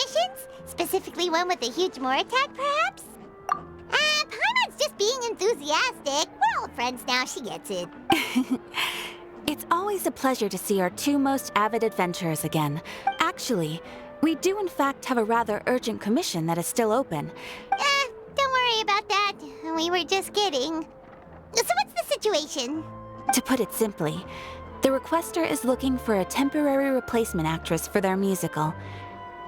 commissions? Specifically one with a huge more attack, perhaps? Paimon's just being enthusiastic. We're old friends now, she gets it. It's always a pleasure to see our two most avid adventurers again. Actually, we do in fact have a rather urgent commission that is still open. Don't worry about that. We were just kidding. So what's the situation? To put it simply, the requester is looking for a temporary replacement actress for their musical.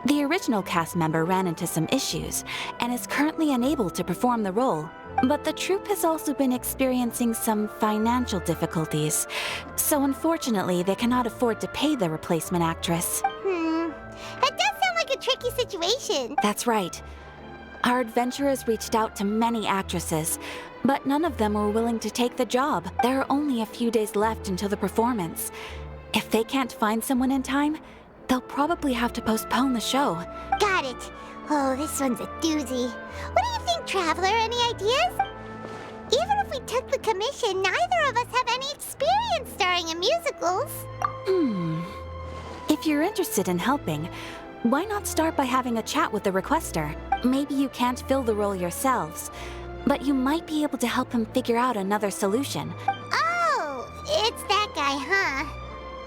The original cast member ran into some issues and is currently unable to perform the role. But the troupe has also been experiencing some financial difficulties, so unfortunately they cannot afford to pay the replacement actress. That does sound like a tricky situation. That's right. Our adventurers reached out to many actresses, but none of them were willing to take the job. There are only a few days left until the performance. If they can't find someone in time, they'll probably have to postpone the show. Got it. Oh, this one's a doozy. What do you think, Traveler? Any ideas? Even if we took the commission, neither of us have any experience starring in musicals. If you're interested in helping, why not start by having a chat with the requester? Maybe you can't fill the role yourselves, but you might be able to help him figure out another solution. Oh, it's that guy, huh?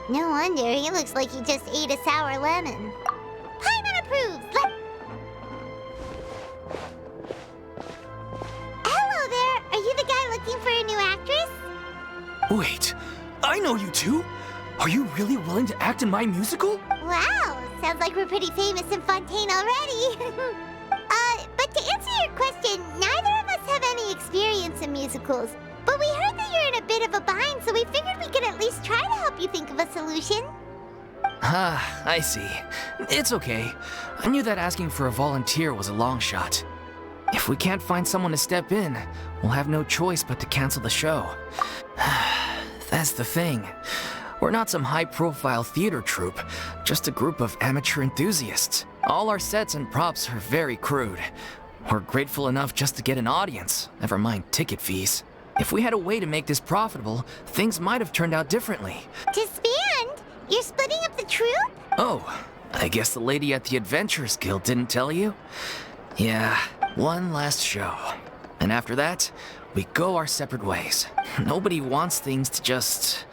No wonder, he looks like he just ate a sour lemon. Paimon approves! Hello there! Are you the guy looking for a new actress? Wait, I know you two! Are you really willing to act in my musical? Wow, sounds like we're pretty famous in Fontaine already. But to answer your question, neither of us have any experience in musicals. But we heard that you're in a bit of a bind, so we figured we could at least try to help you think of a solution. Ah, I see. It's okay. I knew that asking for a volunteer was a long shot. If we can't find someone to step in, we'll have no choice but to cancel the show. That's the thing. We're not some high-profile theater troupe, just a group of amateur enthusiasts. All our sets and props are very crude. We're grateful enough just to get an audience, never mind ticket fees. If we had a way to make this profitable, things might have turned out differently. Disband? You're splitting up the troupe? Oh, I guess the lady at the Adventurers Guild didn't tell you? Yeah, one last show. And after that, we go our separate ways. Nobody wants things to just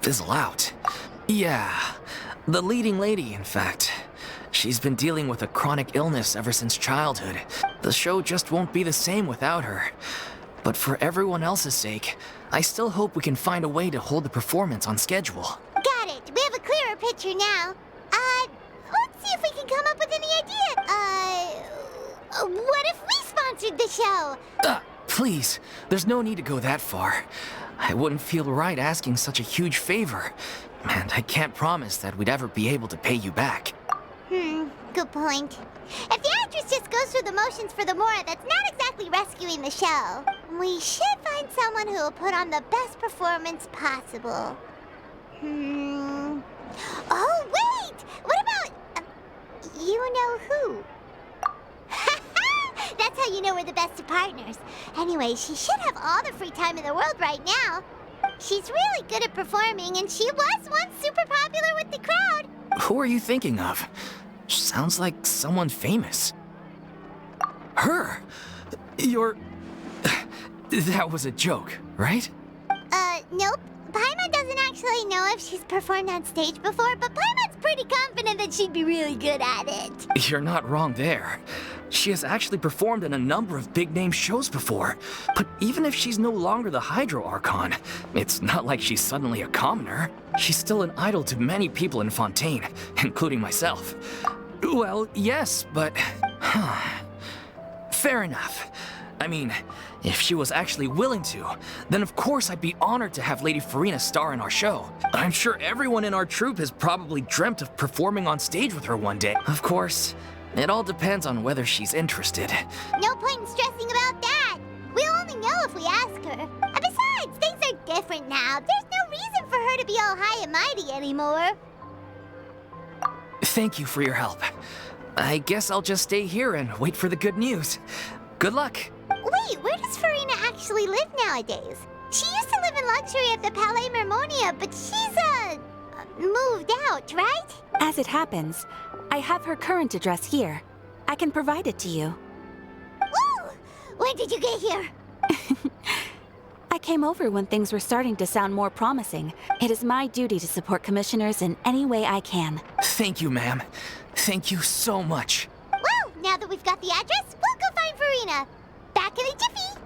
fizzle out. Yeah, the leading lady, in fact. She's been dealing with a chronic illness ever since childhood. The show just won't be the same without her. But for everyone else's sake, I still hope we can find a way to hold the performance on schedule. Got it. We have a clearer picture now. Let's see if we can come up with any idea. What if we sponsored the show? Please, there's no need to go that far. I wouldn't feel right asking such a huge favor. And I can't promise that we'd ever be able to pay you back. Good point. If the actress just goes through the motions for the Mora, that's not exactly rescuing the show. We should find someone who will put on the best performance possible. Oh, wait! What about... you know who? That's how you know we're the best of partners. Anyway, she should have all the free time in the world right now. She's really good at performing, and she was once super popular with the crowd. Who are you thinking of? Sounds like someone famous. Her? You're... That was a joke, right? Nope. Paimon doesn't actually know if she's performed on stage before, but Paimon's pretty confident that she'd be really good at it. You're not wrong there. She has actually performed in a number of big-name shows before. But even if she's no longer the Hydro Archon, it's not like she's suddenly a commoner. She's still an idol to many people in Fontaine, including myself. Well, yes, but... Fair enough. I mean, if she was actually willing to, then of course I'd be honored to have Lady Furina star in our show. I'm sure everyone in our troupe has probably dreamt of performing on stage with her one day. Of course, it all depends on whether she's interested. No point in stressing about that. We'll only know if we ask her. And besides, things are different now. There's no reason for her to be all high and mighty anymore. Thank you for your help. I guess I'll just stay here and wait for the good news. Good luck. Wait, where does Furina actually live nowadays? She used to live in luxury at the Palais Mermonia, but she's, moved out, right? As it happens, I have her current address here. I can provide it to you. Woo! When did you get here? I came over when things were starting to sound more promising. It is my duty to support commissioners in any way I can. Thank you, ma'am. Thank you so much. Well, now that we've got the address, we'll go find Furina. Back in a jiffy.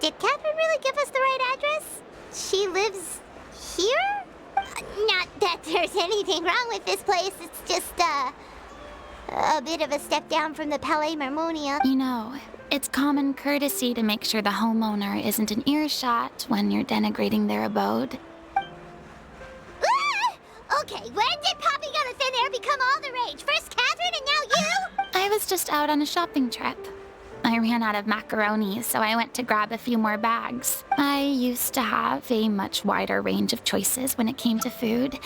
Did Catherine really give us the right address? She lives here? Not that there's anything wrong with this place. It's just, a bit of a step down from the Palais Marmonia. You know, it's common courtesy to make sure the homeowner isn't in earshot when you're denigrating their abode. Ah! Okay, when did popping out of thin air become all the rage? First Catherine and now you? I was just out on a shopping trip. I ran out of macaroni, so I went to grab a few more bags. I used to have a much wider range of choices when it came to food.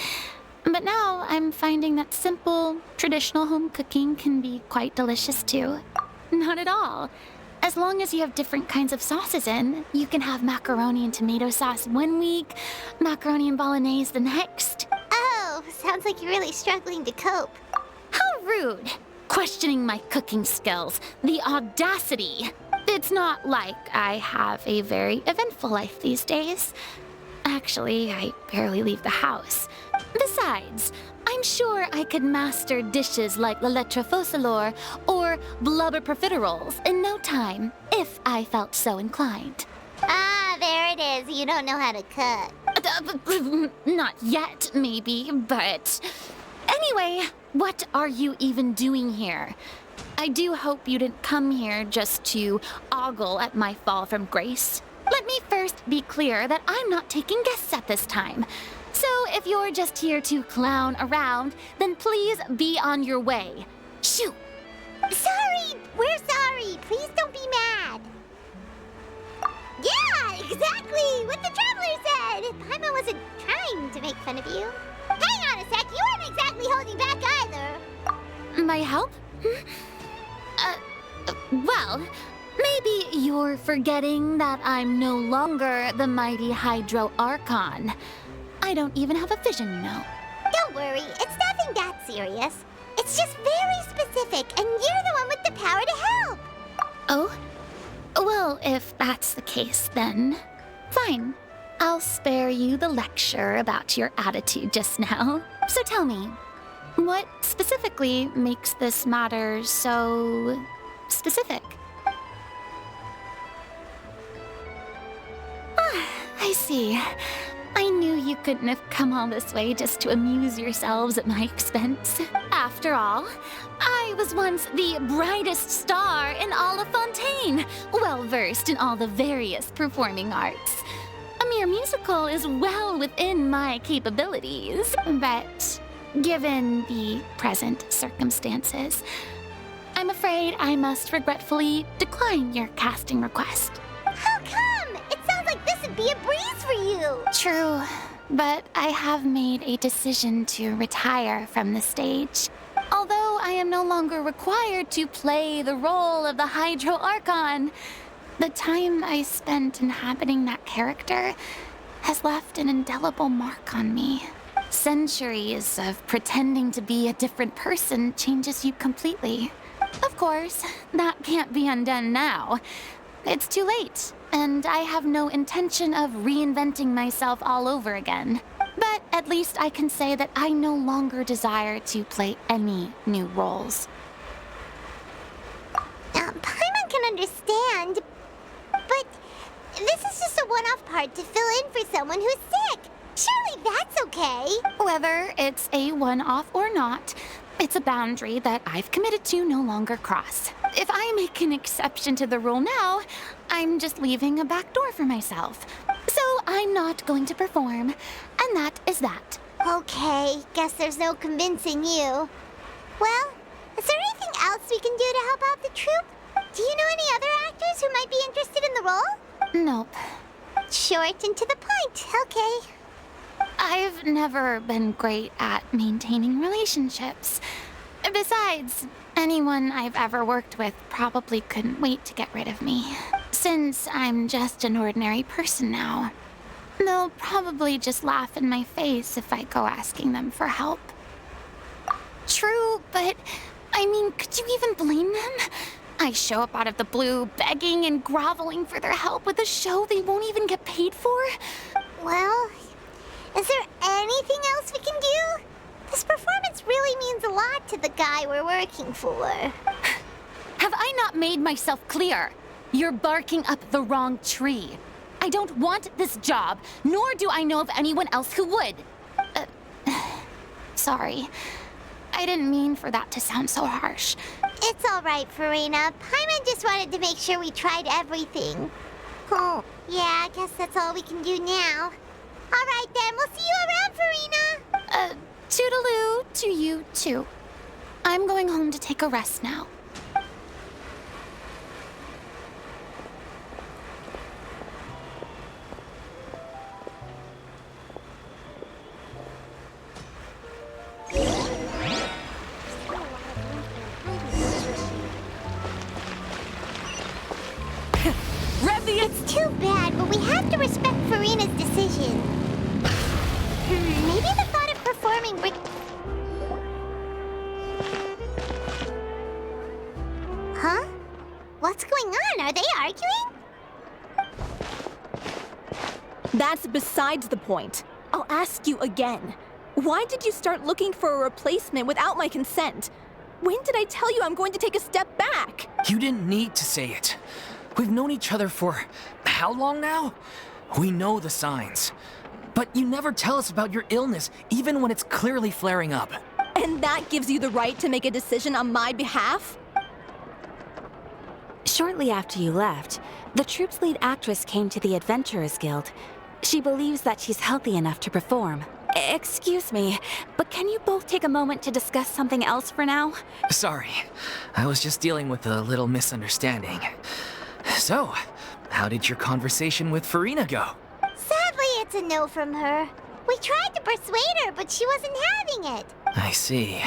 But now I'm finding that simple, traditional home cooking can be quite delicious too. Not at all. As long as you have different kinds of sauces in, you can have macaroni and tomato sauce one week, macaroni and bolognese the next. Oh, sounds like you're really struggling to cope. How rude! Questioning my cooking skills. The audacity! It's not like I have a very eventful life these days. Actually, I barely leave the house. Besides, I'm sure I could master dishes like la lettre faucilor or blubber profiteroles in no time, if I felt so inclined. Ah, there it is. You don't know how to cook. Not yet, maybe, but... Anyway, what are you even doing here? I do hope you didn't come here just to ogle at my fall from grace. Let me first be clear that I'm not taking guests at this time. So if you're just here to clown around, then please be on your way. Shoo! Sorry! We're sorry! Please don't be mad! Yeah, exactly! What the Traveler said! Paimon wasn't trying to make fun of you. Hang on a sec, you weren't exactly holding back either. My help? Well, maybe you're forgetting that I'm no longer the mighty Hydro Archon. I don't even have a vision, you know. Don't worry, it's nothing that serious. It's just very specific, and you're the one with the power to help. Oh? Well, if that's the case, then fine. I'll spare you the lecture about your attitude just now. So tell me, what specifically makes this matter so specific? Ah, I see. I knew you couldn't have come all this way just to amuse yourselves at my expense. After all, I was once the brightest star in all of Fontaine, well-versed in all the various performing arts. A mere musical is well within my capabilities, but given the present circumstances, I'm afraid I must regretfully decline your casting request. How come? It sounds like this would be a breeze for you. True, but I have made a decision to retire from the stage. Although I am no longer required to play the role of the Hydro Archon, the time I spent inhabiting that character has left an indelible mark on me. Centuries of pretending to be a different person changes you completely. Of course, that can't be undone now. It's too late, and I have no intention of reinventing myself all over again. But at least I can say that I no longer desire to play any new roles. Paimon can understand, but this is just a one-off part to fill in for someone who's sick. Surely that's okay. Whether it's a one-off or not, it's a boundary that I've committed to no longer cross. If I make an exception to the rule now, I'm just leaving a back door for myself. So I'm not going to perform, and that is that. Okay, guess there's no convincing you. Well, is there anything else else we can do to help out the troupe? Do you know any other actors who might be interested in the role? Nope. Short and to the point, okay. I've never been great at maintaining relationships. Besides, anyone I've ever worked with probably couldn't wait to get rid of me. Since I'm just an ordinary person now, they'll probably just laugh in my face if I go asking them for help. True, but I mean, could you even blame them? I show up out of the blue, begging and groveling for their help with a show they won't even get paid for? Well, is there anything else we can do? This performance really means a lot to the guy we're working for. Have I not made myself clear? You're barking up the wrong tree. I don't want this job, nor do I know of anyone else who would. Sorry. I didn't mean for that to sound so harsh. It's all right, Furina. Paimon just wanted to make sure we tried everything. Oh, yeah, I guess that's all we can do now. All right, then. We'll see you around, Furina. Toodaloo to you, too. I'm going home to take a rest now. It's too bad, but we have to respect Furina's decision. Maybe the thought of performing Huh? What's going on? Are they arguing? That's besides the point. I'll ask you again. Why did you start looking for a replacement without my consent? When did I tell you I'm going to take a step back? You didn't need to say it. We've known each other for how long now? We know the signs. But you never tell us about your illness, even when it's clearly flaring up. And that gives you the right to make a decision on my behalf? Shortly after you left, the troupe's lead actress came to the Adventurers Guild. She believes that she's healthy enough to perform. Excuse me, but can you both take a moment to discuss something else for now? Sorry, I was just dealing with a little misunderstanding. So, how did your conversation with Furina go? Sadly, it's a no from her. We tried to persuade her, but she wasn't having it. I see.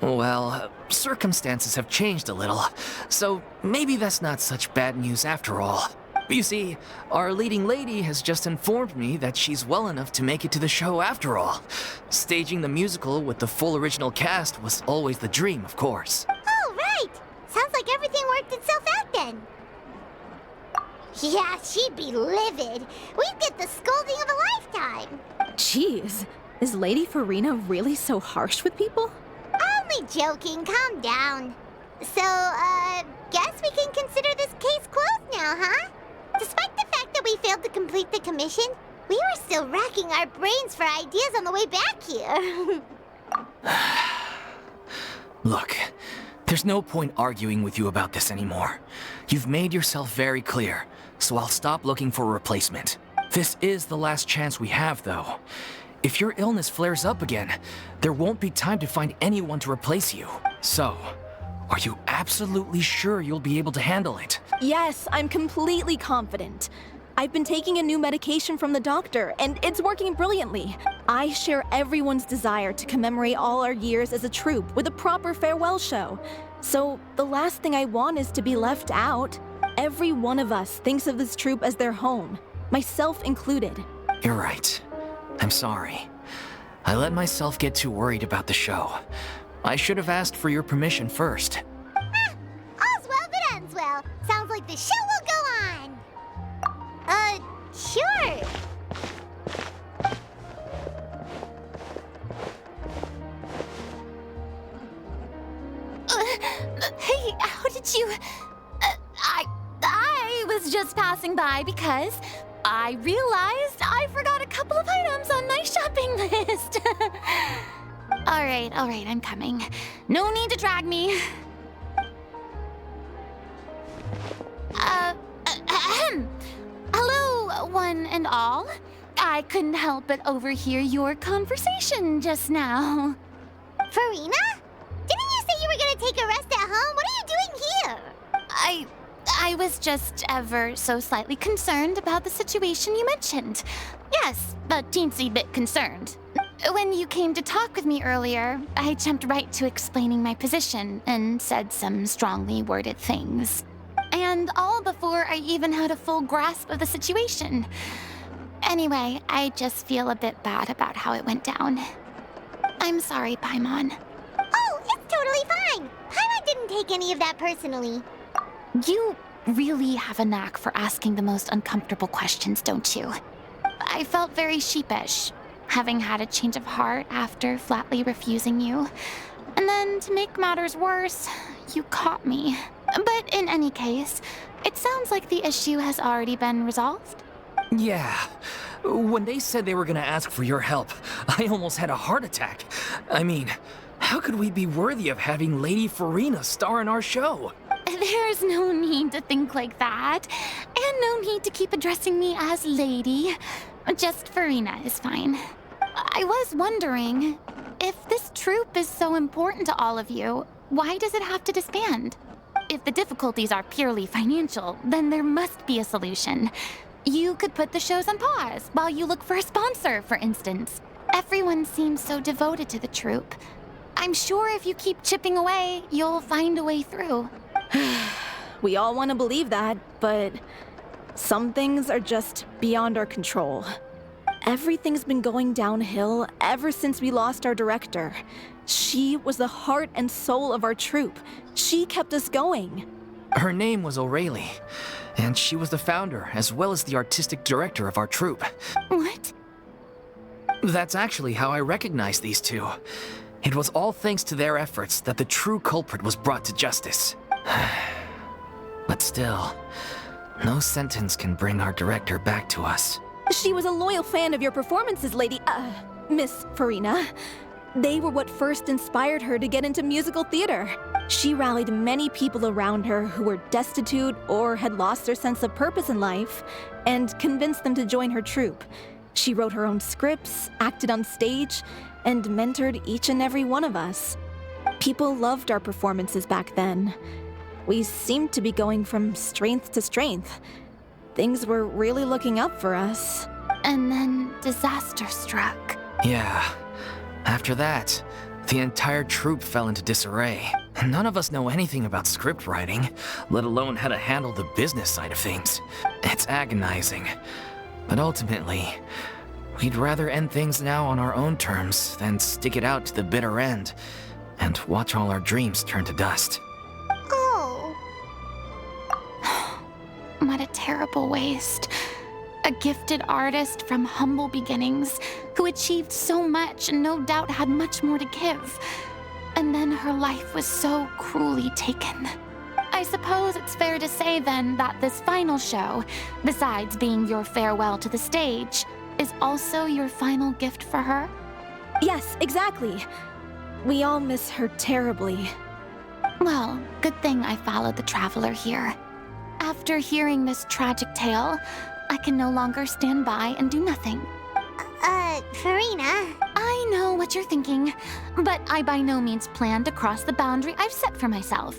Well, circumstances have changed a little, so maybe that's not such bad news after all. You see, our leading lady has just informed me that she's well enough to make it to the show after all. Staging the musical with the full original cast was always the dream, of course. Oh, right! Sounds like everything worked itself out then. Yeah, she'd be livid. We'd get the scolding of a lifetime. Jeez, is Lady Furina really so harsh with people? Only joking, calm down. So, guess we can consider this case closed now, huh? Despite the fact that we failed to complete the commission, we were still racking our brains for ideas on the way back here. Look, there's no point arguing with you about this anymore. You've made yourself very clear, so I'll stop looking for a replacement. This is the last chance we have, though. If your illness flares up again, there won't be time to find anyone to replace you. So, are you absolutely sure you'll be able to handle it? Yes, I'm completely confident. I've been taking a new medication from the doctor, and it's working brilliantly. I share everyone's desire to commemorate all our years as a troupe with a proper farewell show. So, the last thing I want is to be left out. Every one of us thinks of this troupe as their home, myself included. You're right. I'm sorry. I let myself get too worried about the show. I should have asked for your permission first. All's well that ends well. Sounds like the show will go on. Sure. Hey, how did you... I was just passing by because I realized I forgot a couple of items on my shopping list. All right, I'm coming. No need to drag me. Hello, one and all. I couldn't help but overhear your conversation just now. Furina? Didn't you say you were gonna gonna take a rest at home? What are you doing here? I was just ever so slightly concerned about the situation you mentioned. Yes, a teensy bit concerned. When you came to talk with me earlier, I jumped right to explaining my position and said some strongly worded things. And all before I even had a full grasp of the situation. Anyway, I just feel a bit bad about how it went down. I'm sorry, Paimon. Oh, it's totally fine. Paimon didn't take any of that personally. You really have a knack for asking the most uncomfortable questions, don't you? I felt very sheepish, having had a change of heart after flatly refusing you. And then, to make matters worse, you caught me. But in any case, it sounds like the issue has already been resolved. Yeah. When they said they were gonna ask for your help, I almost had a heart attack. I mean, how could we be worthy of having Lady Furina star in our show? There's no need to think like that, and no need to keep addressing me as Lady. Just Furina is fine. I was wondering, if this troupe is so important to all of you, why does it have to disband? If the difficulties are purely financial, then there must be a solution. You could put the shows on pause while you look for a sponsor, for instance. Everyone seems so devoted to the troupe. I'm sure if you keep chipping away, you'll find a way through. We all want to believe that, but some things are just beyond our control. Everything's been going downhill ever since we lost our director. She was the heart and soul of our troupe. She kept us going. Her name was O'Reilly, and she was the founder as well as the artistic director of our troupe. What? That's actually how I recognized these two. It was all thanks to their efforts that the true culprit was brought to justice. But still, no sentence can bring our director back to us. She was a loyal fan of your performances, Miss Furina. They were what first inspired her to get into musical theater. She rallied many people around her who were destitute or had lost their sense of purpose in life, and convinced them to join her troupe. She wrote her own scripts, acted on stage, and mentored each and every one of us. People loved our performances back then. We seemed to be going from strength to strength. Things were really looking up for us. And then disaster struck. Yeah. After that, the entire troupe fell into disarray. None of us know anything about script writing, let alone how to handle the business side of things. It's agonizing. But ultimately, we'd rather end things now on our own terms than stick it out to the bitter end and watch all our dreams turn to dust. Oh. What a terrible waste. A gifted artist from humble beginnings who achieved so much and no doubt had much more to give. And then her life was so cruelly taken. I suppose it's fair to say then that this final show, besides being your farewell to the stage, is also your final gift for her? Yes, exactly. We all miss her terribly. Well, good thing I followed the traveler here. After hearing this tragic tale, I can no longer stand by and do nothing. Furina. I know what you're thinking, but I by no means plan to cross the boundary I've set for myself.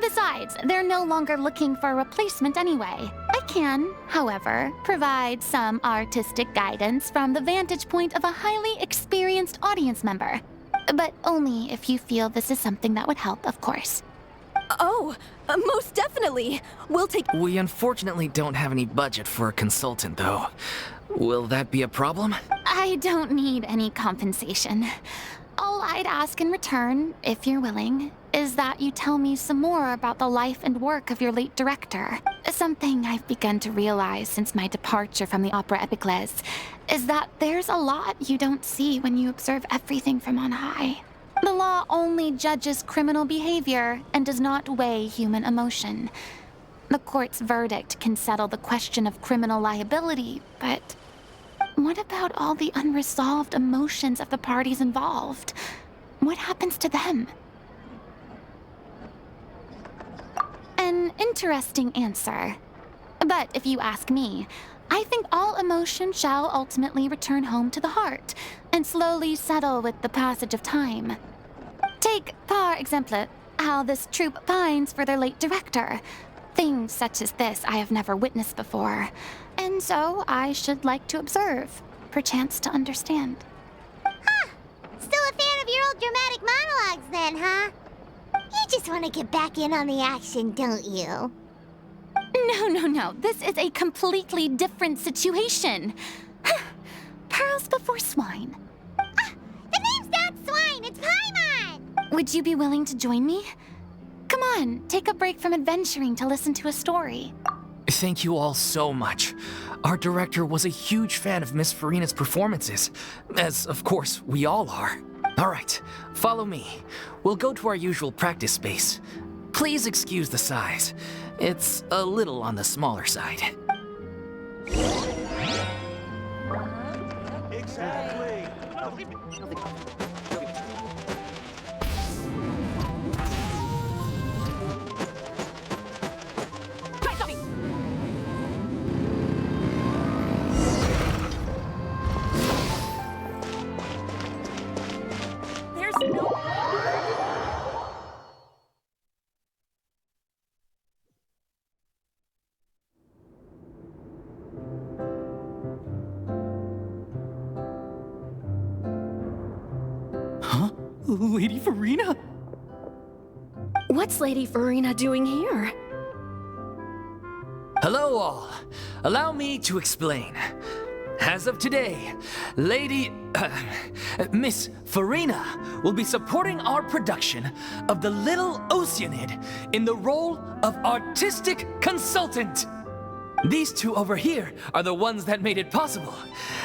Besides, they're no longer looking for a replacement anyway. I can, however, provide some artistic guidance from the vantage point of a highly experienced audience member. But only if you feel this is something that would help, of course. Oh, most definitely. We'll take... We unfortunately don't have any budget for a consultant, though. Will that be a problem? I don't need any compensation. All I'd ask in return, if you're willing, is that you tell me some more about the life and work of your late director. Something I've begun to realize since my departure from the Opera Epiclese is that there's a lot you don't see when you observe everything from on high. The law only judges criminal behavior and does not weigh human emotion. The court's verdict can settle the question of criminal liability, but what about all the unresolved emotions of the parties involved? What happens to them? An interesting answer. But if you ask me, I think all emotion shall ultimately return home to the heart and slowly settle with the passage of time. Take, par exemple, how this troupe pines for their late director. Things such as this I have never witnessed before, and so I should like to observe, perchance to understand. Still a fan of your old dramatic monologues then, huh? You just want to get back in on the action, don't you? No. This is a completely different situation. Pearls before swine. The name's not Swine, it's Paimon! Would you be willing to join me? Come on, take a break from adventuring to listen to a story. Thank you all so much. Our director was a huge fan of Miss Furina's performances, as of course we all are. All right, follow me. We'll go to our usual practice space. Please excuse the size. It's a little on the smaller side. Exactly. There's no... Huh? Lady Furina? What's Lady Furina doing here? Hello all. Allow me to explain. As of today, Miss Furina will be supporting our production of The Little Oceanid in the role of artistic consultant. These two over here are the ones that made it possible.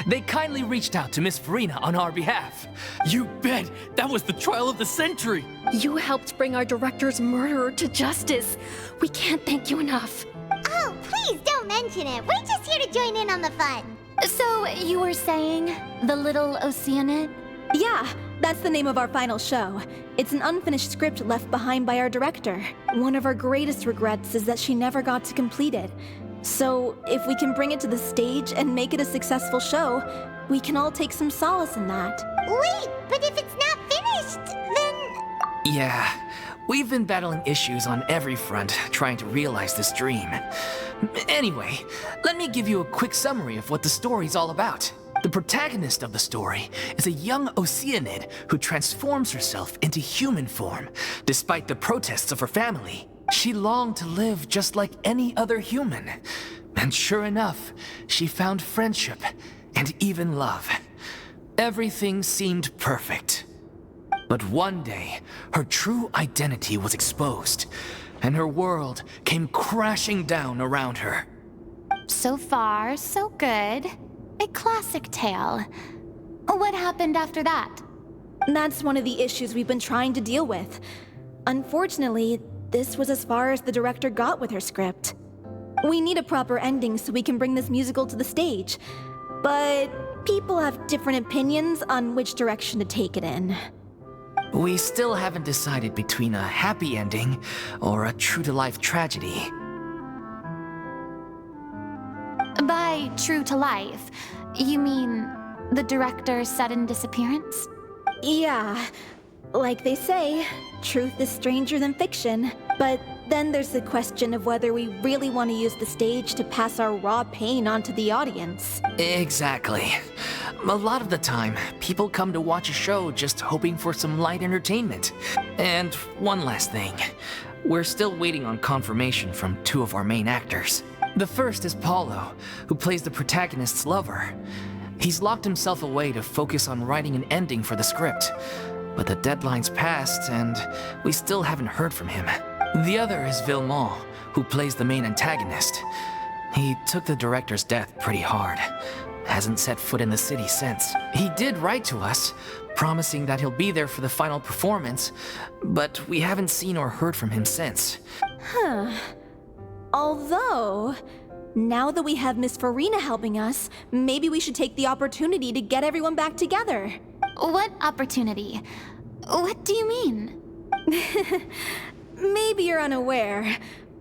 They kindly reached out to Miss Furina on our behalf. You bet! That was the trial of the century! You helped bring our director's murderer to justice. We can't thank you enough. Oh, please don't mention it. We're just here to join in on the fun. So, you were saying, The Little Oceanid? Yeah, that's the name of our final show. It's an unfinished script left behind by our director. One of our greatest regrets is that she never got to complete it. So, if we can bring it to the stage and make it a successful show, we can all take some solace in that. Wait, but if it's not finished, then... Yeah, we've been battling issues on every front trying to realize this dream. Anyway, let me give you a quick summary of what the story's all about. The protagonist of the story is a young Oceanid who transforms herself into human form, despite the protests of her family. She longed to live just like any other human. And sure enough, she found friendship and even love. Everything seemed perfect. But one day, her true identity was exposed, and her world came crashing down around her. So far, so good. A classic tale. What happened after that? That's one of the issues we've been trying to deal with. Unfortunately, this was as far as the director got with her script. We need a proper ending so we can bring this musical to the stage. But people have different opinions on which direction to take it in. We still haven't decided between a happy ending or a true-to-life tragedy. By true to life, you mean the director's sudden disappearance? Yeah, like they say, truth is stranger than fiction. But then there's the question of whether we really want to use the stage to pass our raw pain onto the audience. Exactly. A lot of the time, people come to watch a show just hoping for some light entertainment. And one last thing. We're still waiting on confirmation from two of our main actors. The first is Paulo, who plays the protagonist's lover. He's locked himself away to focus on writing an ending for the script. But the deadline's passed, and we still haven't heard from him. The other is Villemont, who plays the main antagonist. He took the director's death pretty hard. Hasn't set foot in the city since. He did write to us, promising that he'll be there for the final performance, but we haven't seen or heard from him since. Although, now that we have Miss Furina helping us, maybe we should take the opportunity to get everyone back together. What opportunity? What do you mean? Maybe you're unaware,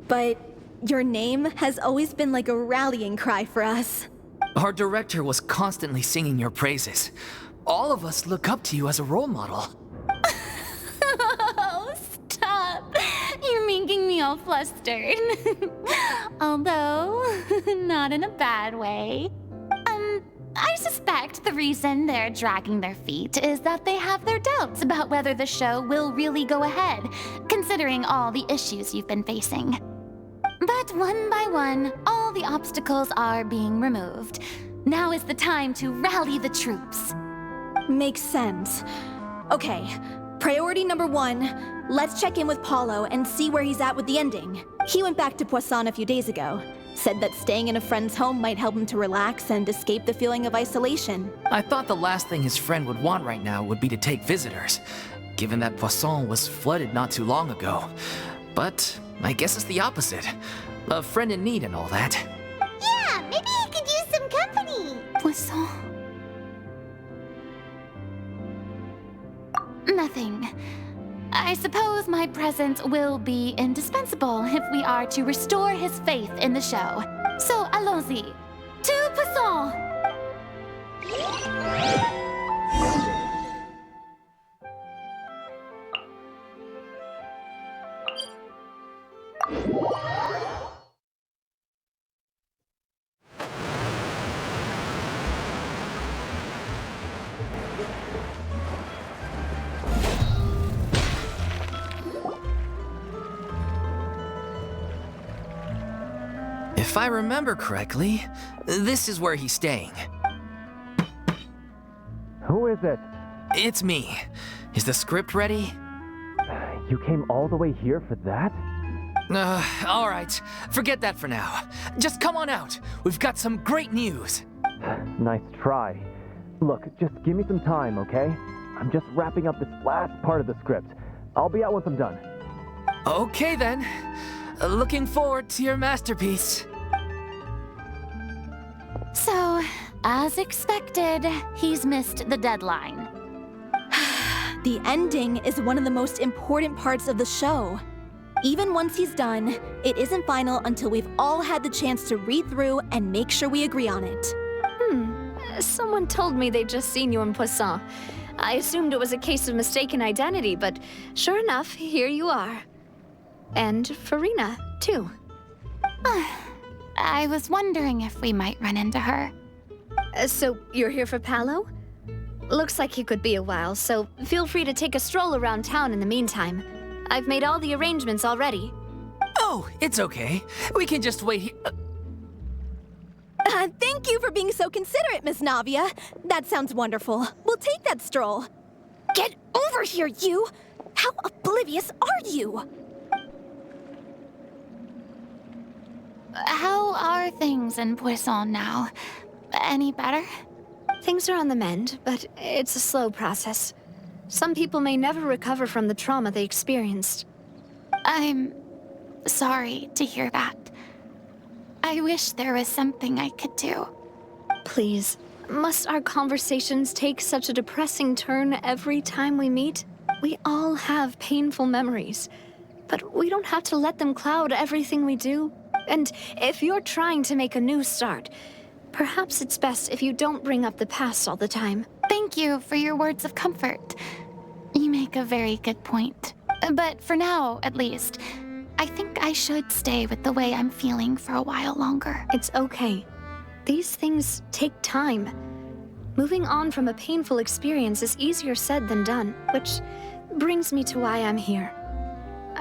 but your name has always been like a rallying cry for us. Our director was constantly singing your praises. All of us look up to you as a role model. Oh, stop. flustered. Although, not in a bad way. I suspect the reason they're dragging their feet is that they have their doubts about whether the show will really go ahead, considering all the issues you've been facing. But one by one, all the obstacles are being removed. Now is the time to rally the troops. Makes sense. Okay, priority number 1, let's check in with Paulo and see where he's at with the ending. He went back to Poisson a few days ago. Said that staying in a friend's home might help him to relax and escape the feeling of isolation. I thought the last thing his friend would want right now would be to take visitors, given that Poisson was flooded not too long ago. But I guess it's the opposite. A friend in need and all that. Yeah, maybe he could use some company. Poisson. Nothing. I suppose my presence will be indispensable if we are to restore his faith in the show. So, allons-y. To Poisson! If I remember correctly, this is where he's staying. Who is it? It's me. Is the script ready? You came all the way here for that? All right. Forget that for now. Just come on out. We've got some great news. Nice try. Look, just give me some time, okay? I'm just wrapping up this last part of the script. I'll be out once I'm done. Okay then. Looking forward to your masterpiece. So, as expected, he's missed the deadline. The ending is one of the most important parts of the show. Even once he's done, it isn't final until we've all had the chance to read through and make sure we agree on it. Someone told me they'd just seen you in Poisson. I assumed it was a case of mistaken identity, but sure enough, here you are. And Furina, too. I was wondering if we might run into her. So you're here for Paolo? Looks like he could be a while, so feel free to take a stroll around town in the meantime. I've made all the arrangements already. Oh, it's okay. We can just wait here. Thank you for being so considerate, Miss Navia. That sounds wonderful. We'll take that stroll. Get over here, you! How oblivious are you? How are things in Poisson now? Any better? Things are on the mend, but it's a slow process. Some people may never recover from the trauma they experienced. I'm sorry to hear that. I wish there was something I could do. Please, must our conversations take such a depressing turn every time we meet? We all have painful memories, but we don't have to let them cloud everything we do. And if you're trying to make a new start, perhaps it's best if you don't bring up the past all the time. Thank you for your words of comfort. You make a very good point. But for now, at least, I think I should stay with the way I'm feeling for a while longer. It's okay. These things take time. Moving on from a painful experience is easier said than done, which brings me to why I'm here.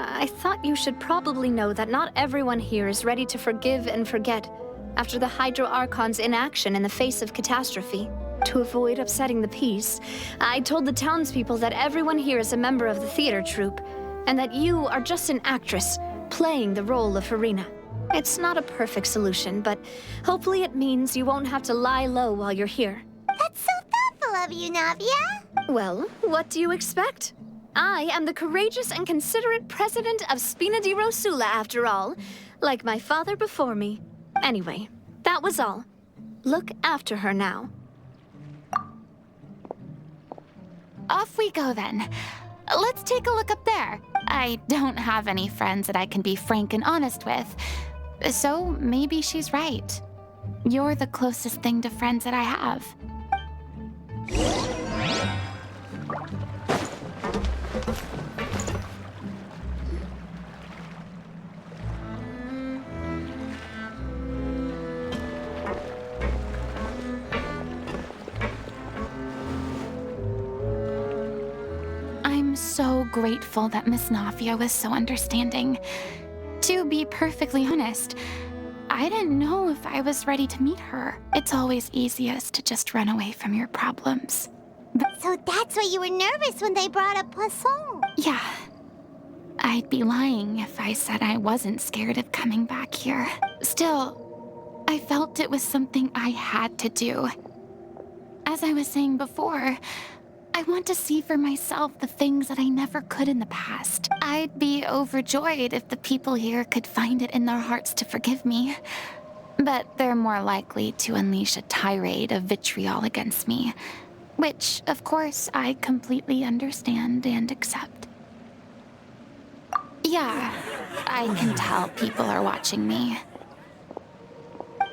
I thought you should probably know that not everyone here is ready to forgive and forget after the Hydro Archon's inaction in the face of catastrophe. To avoid upsetting the peace, I told the townspeople that everyone here is a member of the theater troupe, and that you are just an actress playing the role of Furina. It's not a perfect solution, but hopefully it means you won't have to lie low while you're here. That's so thoughtful of you, Navia. Well, what do you expect? I am the courageous and considerate president of Spina di Rosula, after all, like my father before me. Anyway, that was all. Look after her now. Off we go then. Let's take a look up there. I don't have any friends that I can be frank and honest with, so maybe she's right. You're the closest thing to friends that I have. so grateful that Miss Nafia was so understanding. To be perfectly honest, I didn't know if I was ready to meet her. It's always easiest to just run away from your problems. So that's why you were nervous when they brought up Poisson. Yeah. I'd be lying if I said I wasn't scared of coming back here. Still, I felt it was something I had to do. As I was saying before, I want to see for myself the things that I never could in the past. I'd be overjoyed if the people here could find it in their hearts to forgive me. But they're more likely to unleash a tirade of vitriol against me, which, of course, I completely understand and accept. Yeah, I can tell people are watching me.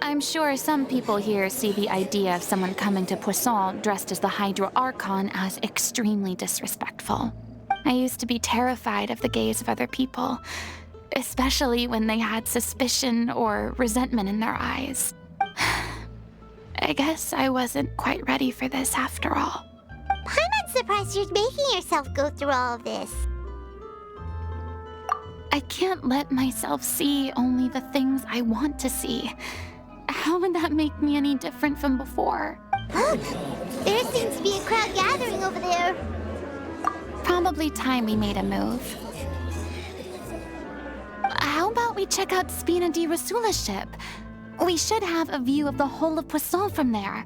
I'm sure some people here see the idea of someone coming to Poisson dressed as the Hydro Archon as extremely disrespectful. I used to be terrified of the gaze of other people, especially when they had suspicion or resentment in their eyes. I guess I wasn't quite ready for this after all. I'm not surprised you're making yourself go through all of this. I can't let myself see only the things I want to see. How would that make me any different from before? Look! There seems to be a crowd gathering over there. Probably time we made a move. How about we check out Spina di Rasula's ship? We should have a view of the whole of Poisson from there.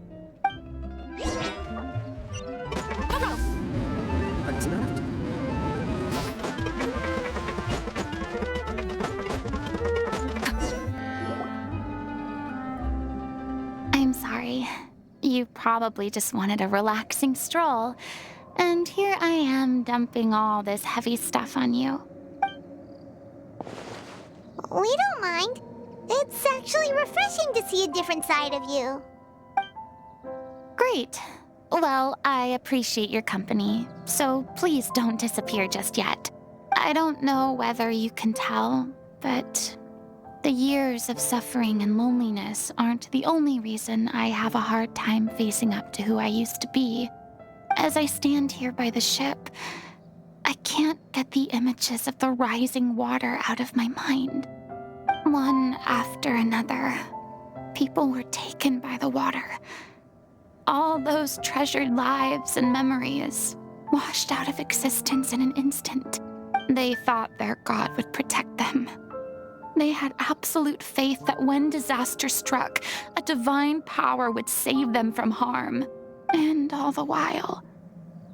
I'm sorry. You probably just wanted a relaxing stroll, and here I am dumping all this heavy stuff on you. We don't mind. It's actually refreshing to see a different side of you. Great. Well, I appreciate your company, so please don't disappear just yet. I don't know whether you can tell, but the years of suffering and loneliness aren't the only reason I have a hard time facing up to who I used to be. As I stand here by the ship, I can't get the images of the rising water out of my mind. One after another, people were taken by the water. All those treasured lives and memories washed out of existence in an instant. They thought their god would protect them. They had absolute faith that when disaster struck, a divine power would save them from harm. And all the while,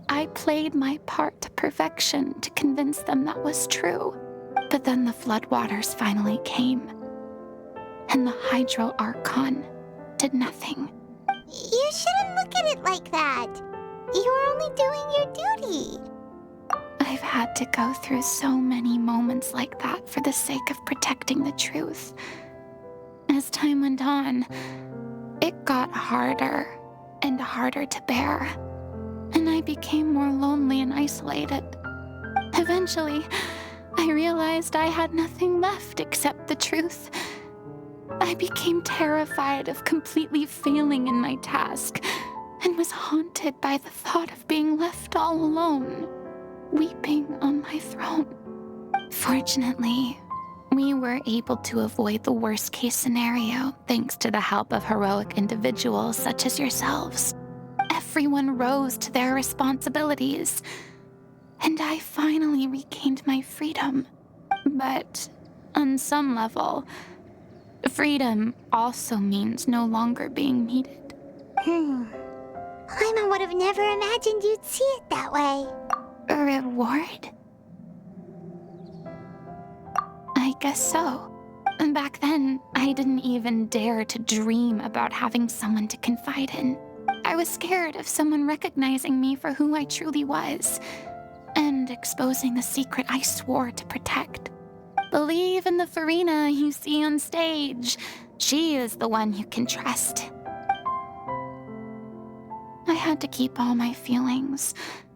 I played my part to perfection to convince them that was true. But then the floodwaters finally came, and the Hydro Archon did nothing. You shouldn't look at it like that. You were only doing your duty. I've had to go through so many moments like that for the sake of protecting the truth. As time went on, it got harder and harder to bear, and I became more lonely and isolated. Eventually, I realized I had nothing left except the truth. I became terrified of completely failing in my task, and was haunted by the thought of being left all alone, weeping on my throne. Fortunately, we were able to avoid the worst-case scenario thanks to the help of heroic individuals such as yourselves. Everyone rose to their responsibilities, and I finally regained my freedom. But on some level, freedom also means no longer being needed. Paimon would have never imagined you'd see it that way. A reward? I guess so. Back then, I didn't even dare to dream about having someone to confide in. I was scared of someone recognizing me for who I truly was, and exposing the secret I swore to protect. Believe in the Furina you see on stage. She is the one you can trust. I had to keep all my feelings,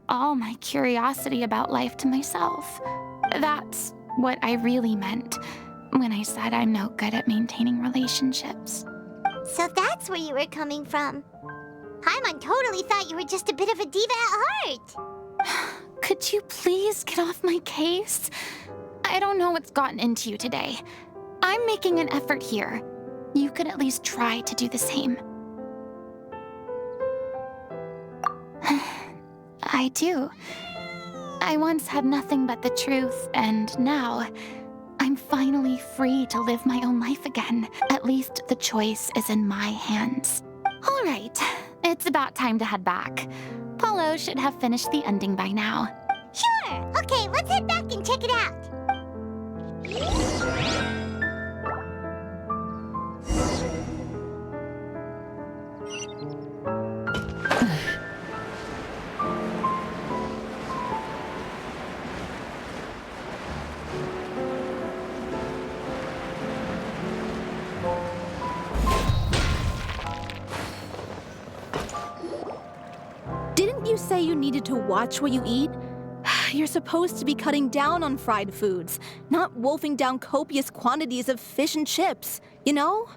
all my curiosity about life to myself. That's what I really meant when I said I'm no good at maintaining relationships. So that's where you were coming from. Paimon totally thought you were just a bit of a diva at heart. could you please get off my case? I don't know what's gotten into you today. I'm making an effort here. You could at least try to do the same. I do. I once had nothing but the truth, and now I'm finally free to live my own life again. At least the choice is in my hands. All right, it's about time to head back. Paulo should have finished the ending by now. Sure! Okay, let's head back and check it out. Didn't you say you needed to watch what you eat? You're supposed to be cutting down on fried foods, not wolfing down copious quantities of fish and chips, you know?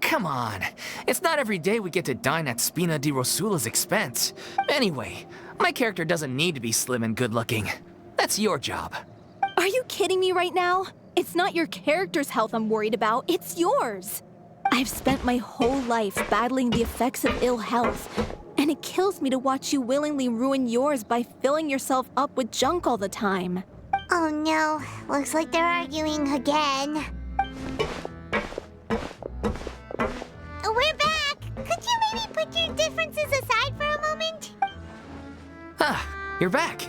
Come on. It's not every day we get to dine at Spina di Rosula's expense. Anyway, my character doesn't need to be slim and good-looking. That's your job. Are you kidding me right now? It's not your character's health I'm worried about, it's yours. I've spent my whole life battling the effects of ill health, and it kills me to watch you willingly ruin yours by filling yourself up with junk all the time. Oh no, looks like they're arguing again. We're back! Could you maybe put your differences aside for a moment? You're back.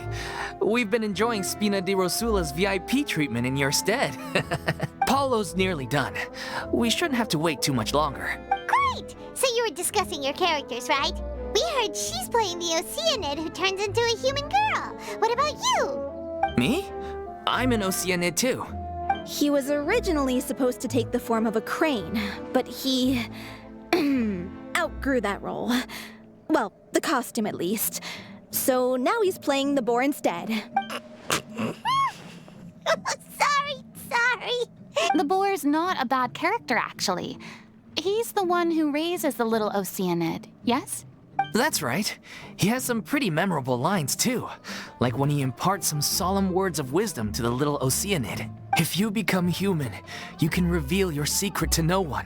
We've been enjoying Spina di Rosula's VIP treatment in your stead. Paulo's nearly done. We shouldn't have to wait too much longer. Great! So you were discussing your characters, right? We heard she's playing the Oceanid who turns into a human girl. What about you? Me? I'm an Oceanid too. He was originally supposed to take the form of a crane, but he outgrew that role. Well, the costume at least. So now he's playing the boar instead. Sorry. The boar's not a bad character, actually. He's the one who raises the little Oceanid, yes? That's right. He has some pretty memorable lines too. Like when he imparts some solemn words of wisdom to the little Oceanid. If you become human, you can reveal your secret to no one.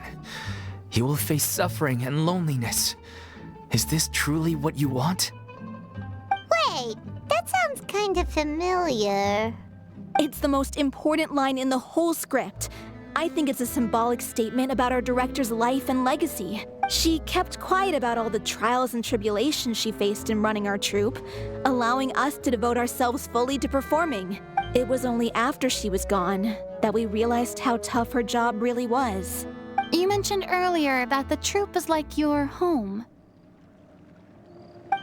You will face suffering and loneliness. Is this truly what you want? Wait, that sounds kind of familiar. It's the most important line in the whole script. I think it's a symbolic statement about our director's life and legacy. She kept quiet about all the trials and tribulations she faced in running our troupe, allowing us to devote ourselves fully to performing. It was only after she was gone that we realized how tough her job really was. You mentioned earlier that the troupe is like your home.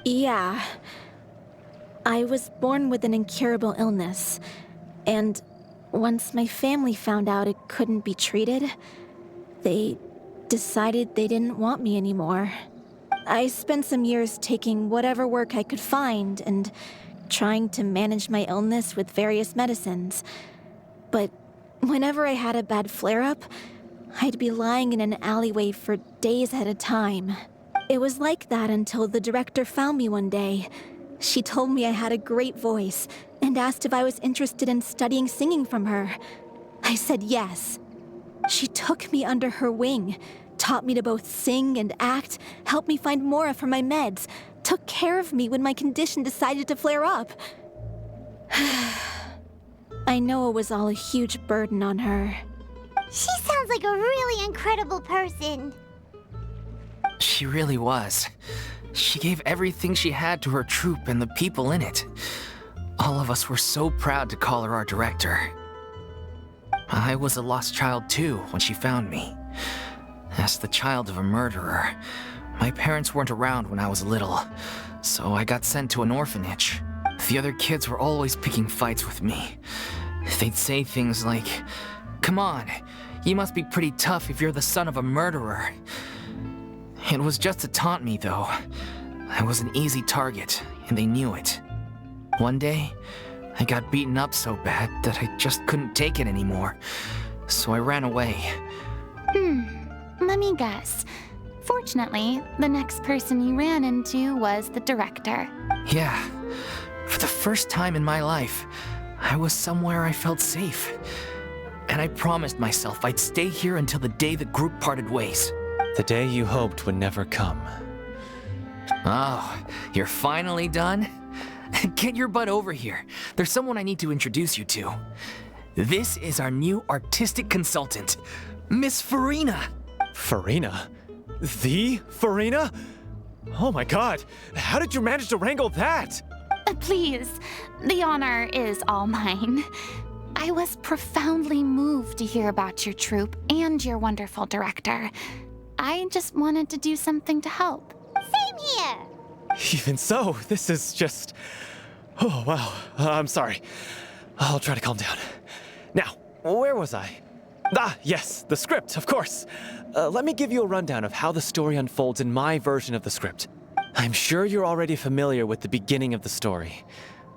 Yeah. I was born with an incurable illness, and once my family found out it couldn't be treated, they decided they didn't want me anymore. I spent some years taking whatever work I could find and trying to manage my illness with various medicines. But whenever I had a bad flare-up, I'd be lying in an alleyway for days at a time. It was like that until the director found me one day. She told me I had a great voice and asked if I was interested in studying singing from her. I said yes. She took me under her wing, taught me to both sing and act, helped me find Mora for my meds, took care of me when my condition decided to flare up. I know it was all a huge burden on her. She sounds like a really incredible person. She really was. She gave everything she had to her troupe and the people in it. All of us were so proud to call her our director. I was a lost child too when she found me. As the child of a murderer, my parents weren't around when I was little, so I got sent to an orphanage. The other kids were always picking fights with me. They'd say things like, "Come on, you must be pretty tough if you're the son of a murderer." It was just to taunt me, though. I was an easy target, and they knew it. One day, I got beaten up so bad that I just couldn't take it anymore, so I ran away. Let me guess. Fortunately, the next person you ran into was the director. Yeah. For the first time in my life, I was somewhere I felt safe. And I promised myself I'd stay here until the day the group parted ways. The day you hoped would never come. Oh, you're finally done? Get your butt over here. There's someone I need to introduce you to. This is our new artistic consultant, Miss Furina. Furina? The Furina? Oh my god, how did you manage to wrangle that? Please, the honor is all mine. I was profoundly moved to hear about your troupe and your wonderful director. I just wanted to do something to help. Same here. Even so, this is just... Oh, wow. I'm sorry. I'll try to calm down. Now, where was I? Ah, yes, the script, of course. Let me give you a rundown of how the story unfolds in my version of the script. I'm sure you're already familiar with the beginning of the story.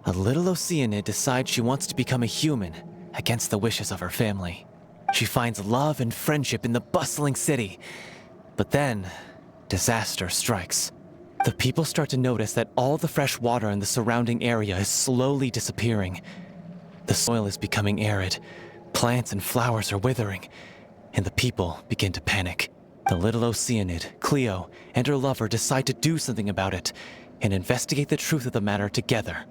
A little Oceanid decides she wants to become a human against the wishes of her family. She finds love and friendship in the bustling city. But then, disaster strikes. The people start to notice that all the fresh water in the surrounding area is slowly disappearing. The soil is becoming arid, plants and flowers are withering, and the people begin to panic. The little Oceanid, Cleo, and her lover decide to do something about it and investigate the truth of the matter together.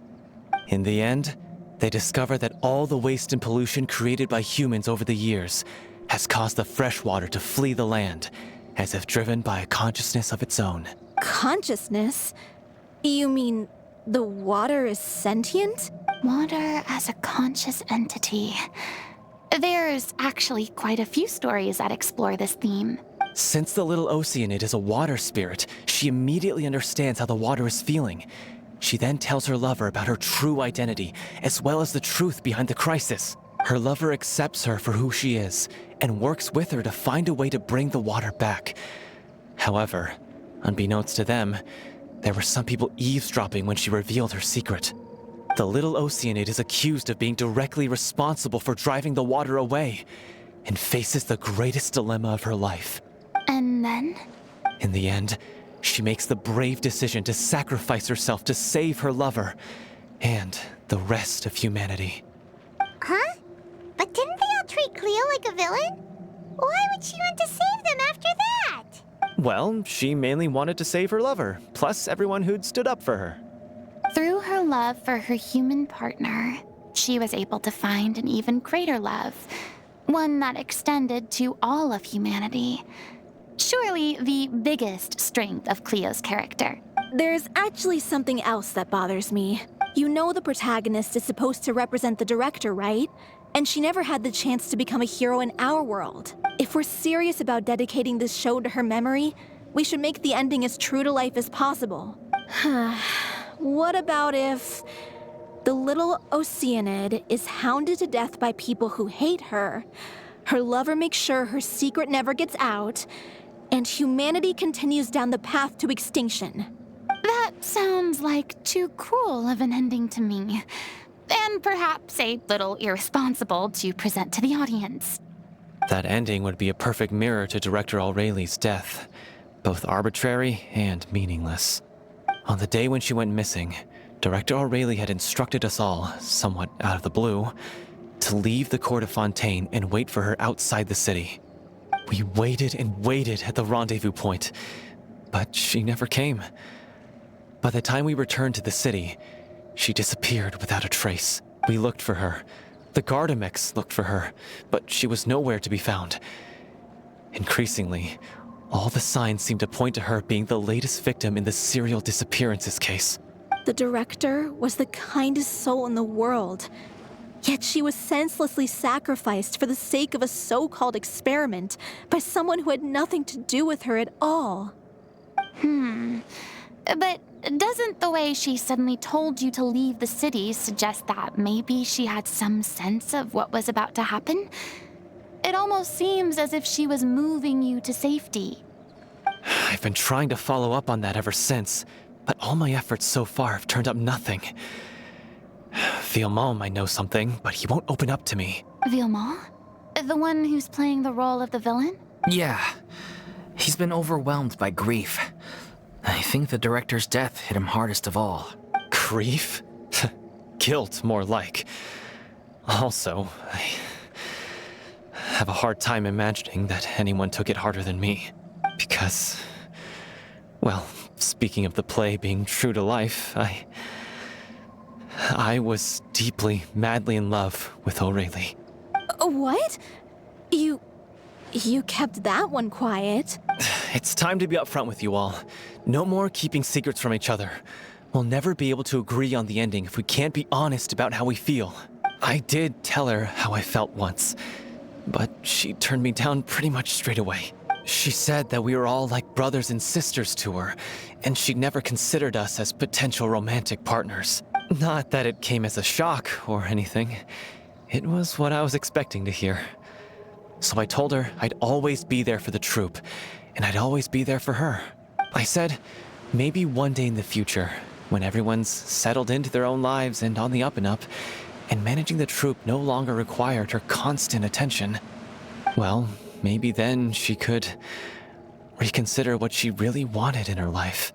In the end, they discover that all the waste and pollution created by humans over the years has caused the fresh water to flee the land, as if driven by a consciousness of its own. Consciousness? You mean the water is sentient? Water as a conscious entity. There's actually quite a few stories that explore this theme. Since the little Oceanid is a water spirit, she immediately understands how the water is feeling. She then tells her lover about her true identity, as well as the truth behind the crisis. Her lover accepts her for who she is, and works with her to find a way to bring the water back. However, unbeknownst to them, there were some people eavesdropping when she revealed her secret. The little Oceanid is accused of being directly responsible for driving the water away, and faces the greatest dilemma of her life. And then? In the end, she makes the brave decision to sacrifice herself to save her lover, and the rest of humanity. Huh? But didn't they all treat Cleo like a villain? Why would she want to save them after that? Well, she mainly wanted to save her lover, plus everyone who'd stood up for her. Through her love for her human partner, she was able to find an even greater love, one that extended to all of humanity. Surely the biggest strength of Cleo's character. There's actually something else that bothers me. You know the protagonist is supposed to represent the director, right? And she never had the chance to become a hero in our world. If we're serious about dedicating this show to her memory, we should make the ending as true to life as possible. What about if the little Oceanid is hounded to death by people who hate her, her lover makes sure her secret never gets out, and humanity continues down the path to extinction? That sounds like too cruel of an ending to me. And perhaps a little irresponsible to present to the audience. That ending would be a perfect mirror to Director Aureli's death, both arbitrary and meaningless. On the day when she went missing, Director Aureli had instructed us all, somewhat out of the blue, to leave the court of Fontaine and wait for her outside the city. We waited and waited at the rendezvous point, but she never came. By the time we returned to the city, she disappeared without a trace. We looked for her. The Gardamex looked for her, but she was nowhere to be found. Increasingly, all the signs seemed to point to her being the latest victim in the serial disappearances case. The director was the kindest soul in the world, yet she was senselessly sacrificed for the sake of a so-called experiment by someone who had nothing to do with her at all. But doesn't the way she suddenly told you to leave the city suggest that maybe she had some sense of what was about to happen? It almost seems as if she was moving you to safety. I've been trying to follow up on that ever since, but all my efforts so far have turned up nothing. Villemont might know something, but he won't open up to me. Villemont? The one who's playing the role of the villain? Yeah. He's been overwhelmed by grief. I think the director's death hit him hardest of all. Grief? guilt, more like. Also, I have a hard time imagining that anyone took it harder than me. Because, well, speaking of the play being true to life, I was deeply, madly in love with O'Reilly. What? You kept that one quiet. It's time to be upfront with you all. No more keeping secrets from each other. We'll never be able to agree on the ending if we can't be honest about how we feel. I did tell her how I felt once, but she turned me down pretty much straight away. She said that we were all like brothers and sisters to her, and she'd never considered us as potential romantic partners. Not that it came as a shock or anything. It was what I was expecting to hear. So I told her I'd always be there for the troupe, and I'd always be there for her. I said, maybe one day in the future, when everyone's settled into their own lives and on the up and up, and managing the troupe no longer required her constant attention, well, maybe then she could reconsider what she really wanted in her life.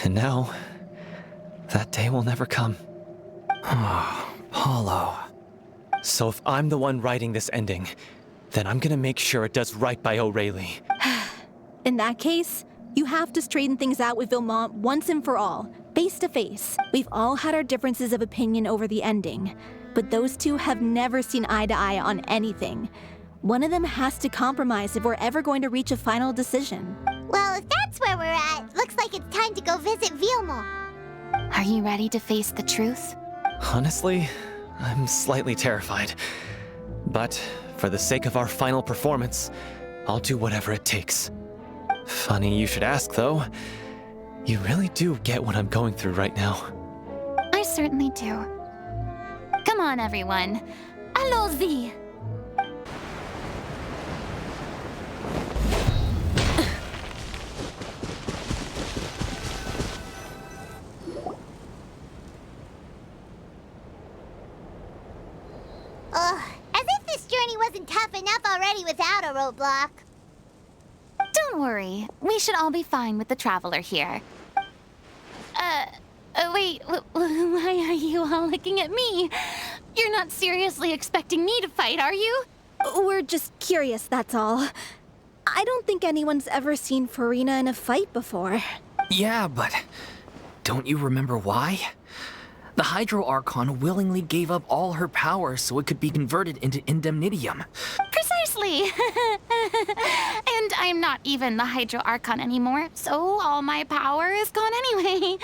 And now, that day will never come. Oh, Paulo. So if I'm the one writing this ending, then I'm gonna make sure it does right by O'Reilly. In that case, you have to straighten things out with Vilmont once and for all, face to face. We've all had our differences of opinion over the ending, but those two have never seen eye to eye on anything. One of them has to compromise if we're ever going to reach a final decision. Well, if that's where we're at, looks like it's time to go visit Vilmont. Are you ready to face the truth? Honestly, I'm slightly terrified. But for the sake of our final performance, I'll do whatever it takes. Funny you should ask, though. You really do get what I'm going through right now. I certainly do. Come on, everyone. Allons-y! Ugh, as if this journey wasn't tough enough already without a roadblock. Don't worry. We should all be fine with the traveler here. Wait, why are you all looking at me? You're not seriously expecting me to fight, are you? We're just curious, that's all. I don't think anyone's ever seen Furina in a fight before. Yeah, but don't you remember why? The Hydro Archon willingly gave up all her power so it could be converted into indemnitium. Precisely! And I'm not even the Hydro Archon anymore, so all my power is gone anyway.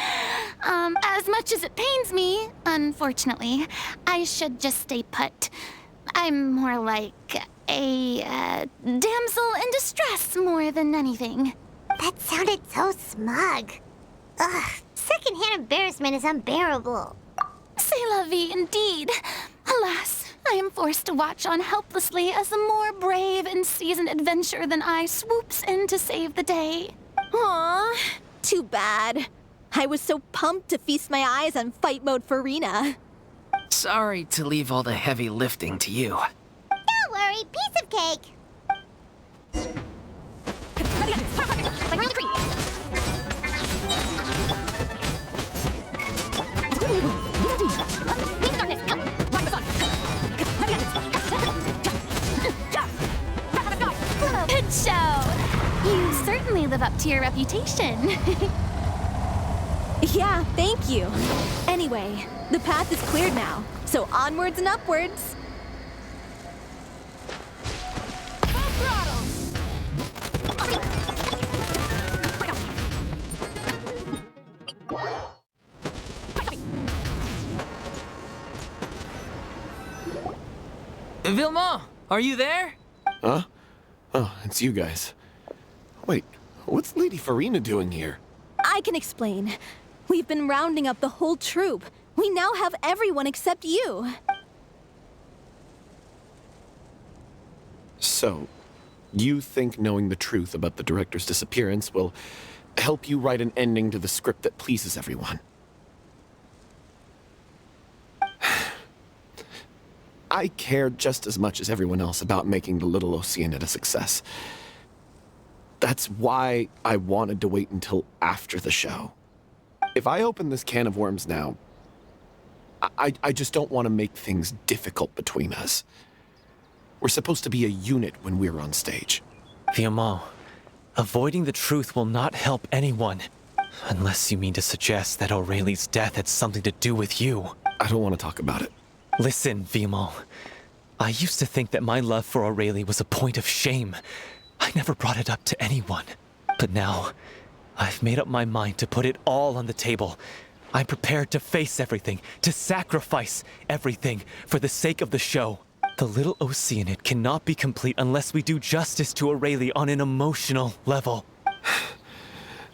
As much as it pains me, unfortunately, I should just stay put. I'm more like a damsel in distress more than anything. That sounded so smug. Ugh, secondhand embarrassment is unbearable. C'est la vie indeed. Alas, I am forced to watch on helplessly as a more brave and seasoned adventurer than I swoops in to save the day. Aw, too bad. I was so pumped to feast my eyes on fight mode Furina. Sorry to leave all the heavy lifting to you. Don't worry, piece of cake. Good show! You certainly live up to your reputation. Yeah, thank you. Anyway, the path is cleared now, so onwards and upwards. Vilmont, are you there? Huh? Oh, it's you guys. Wait, what's Lady Furina doing here? I can explain. We've been rounding up the whole troupe. We now have everyone except you. So, you think knowing the truth about the director's disappearance will help you write an ending to the script that pleases everyone? I care just as much as everyone else about making the Little Oceanid a success. That's why I wanted to wait until after the show. If I open this can of worms now, I just don't want to make things difficult between us. We're supposed to be a unit when we're on stage. Viamant, avoiding the truth will not help anyone. Unless you mean to suggest that Aurelie's death had something to do with you. I don't want to talk about it. Listen, Viamant. I used to think that my love for Aurelie was a point of shame. I never brought it up to anyone. But now, I've made up my mind to put it all on the table. I'm prepared to face everything, to sacrifice everything for the sake of the show. The Little Oceanid cannot be complete unless we do justice to Aurelie on an emotional level.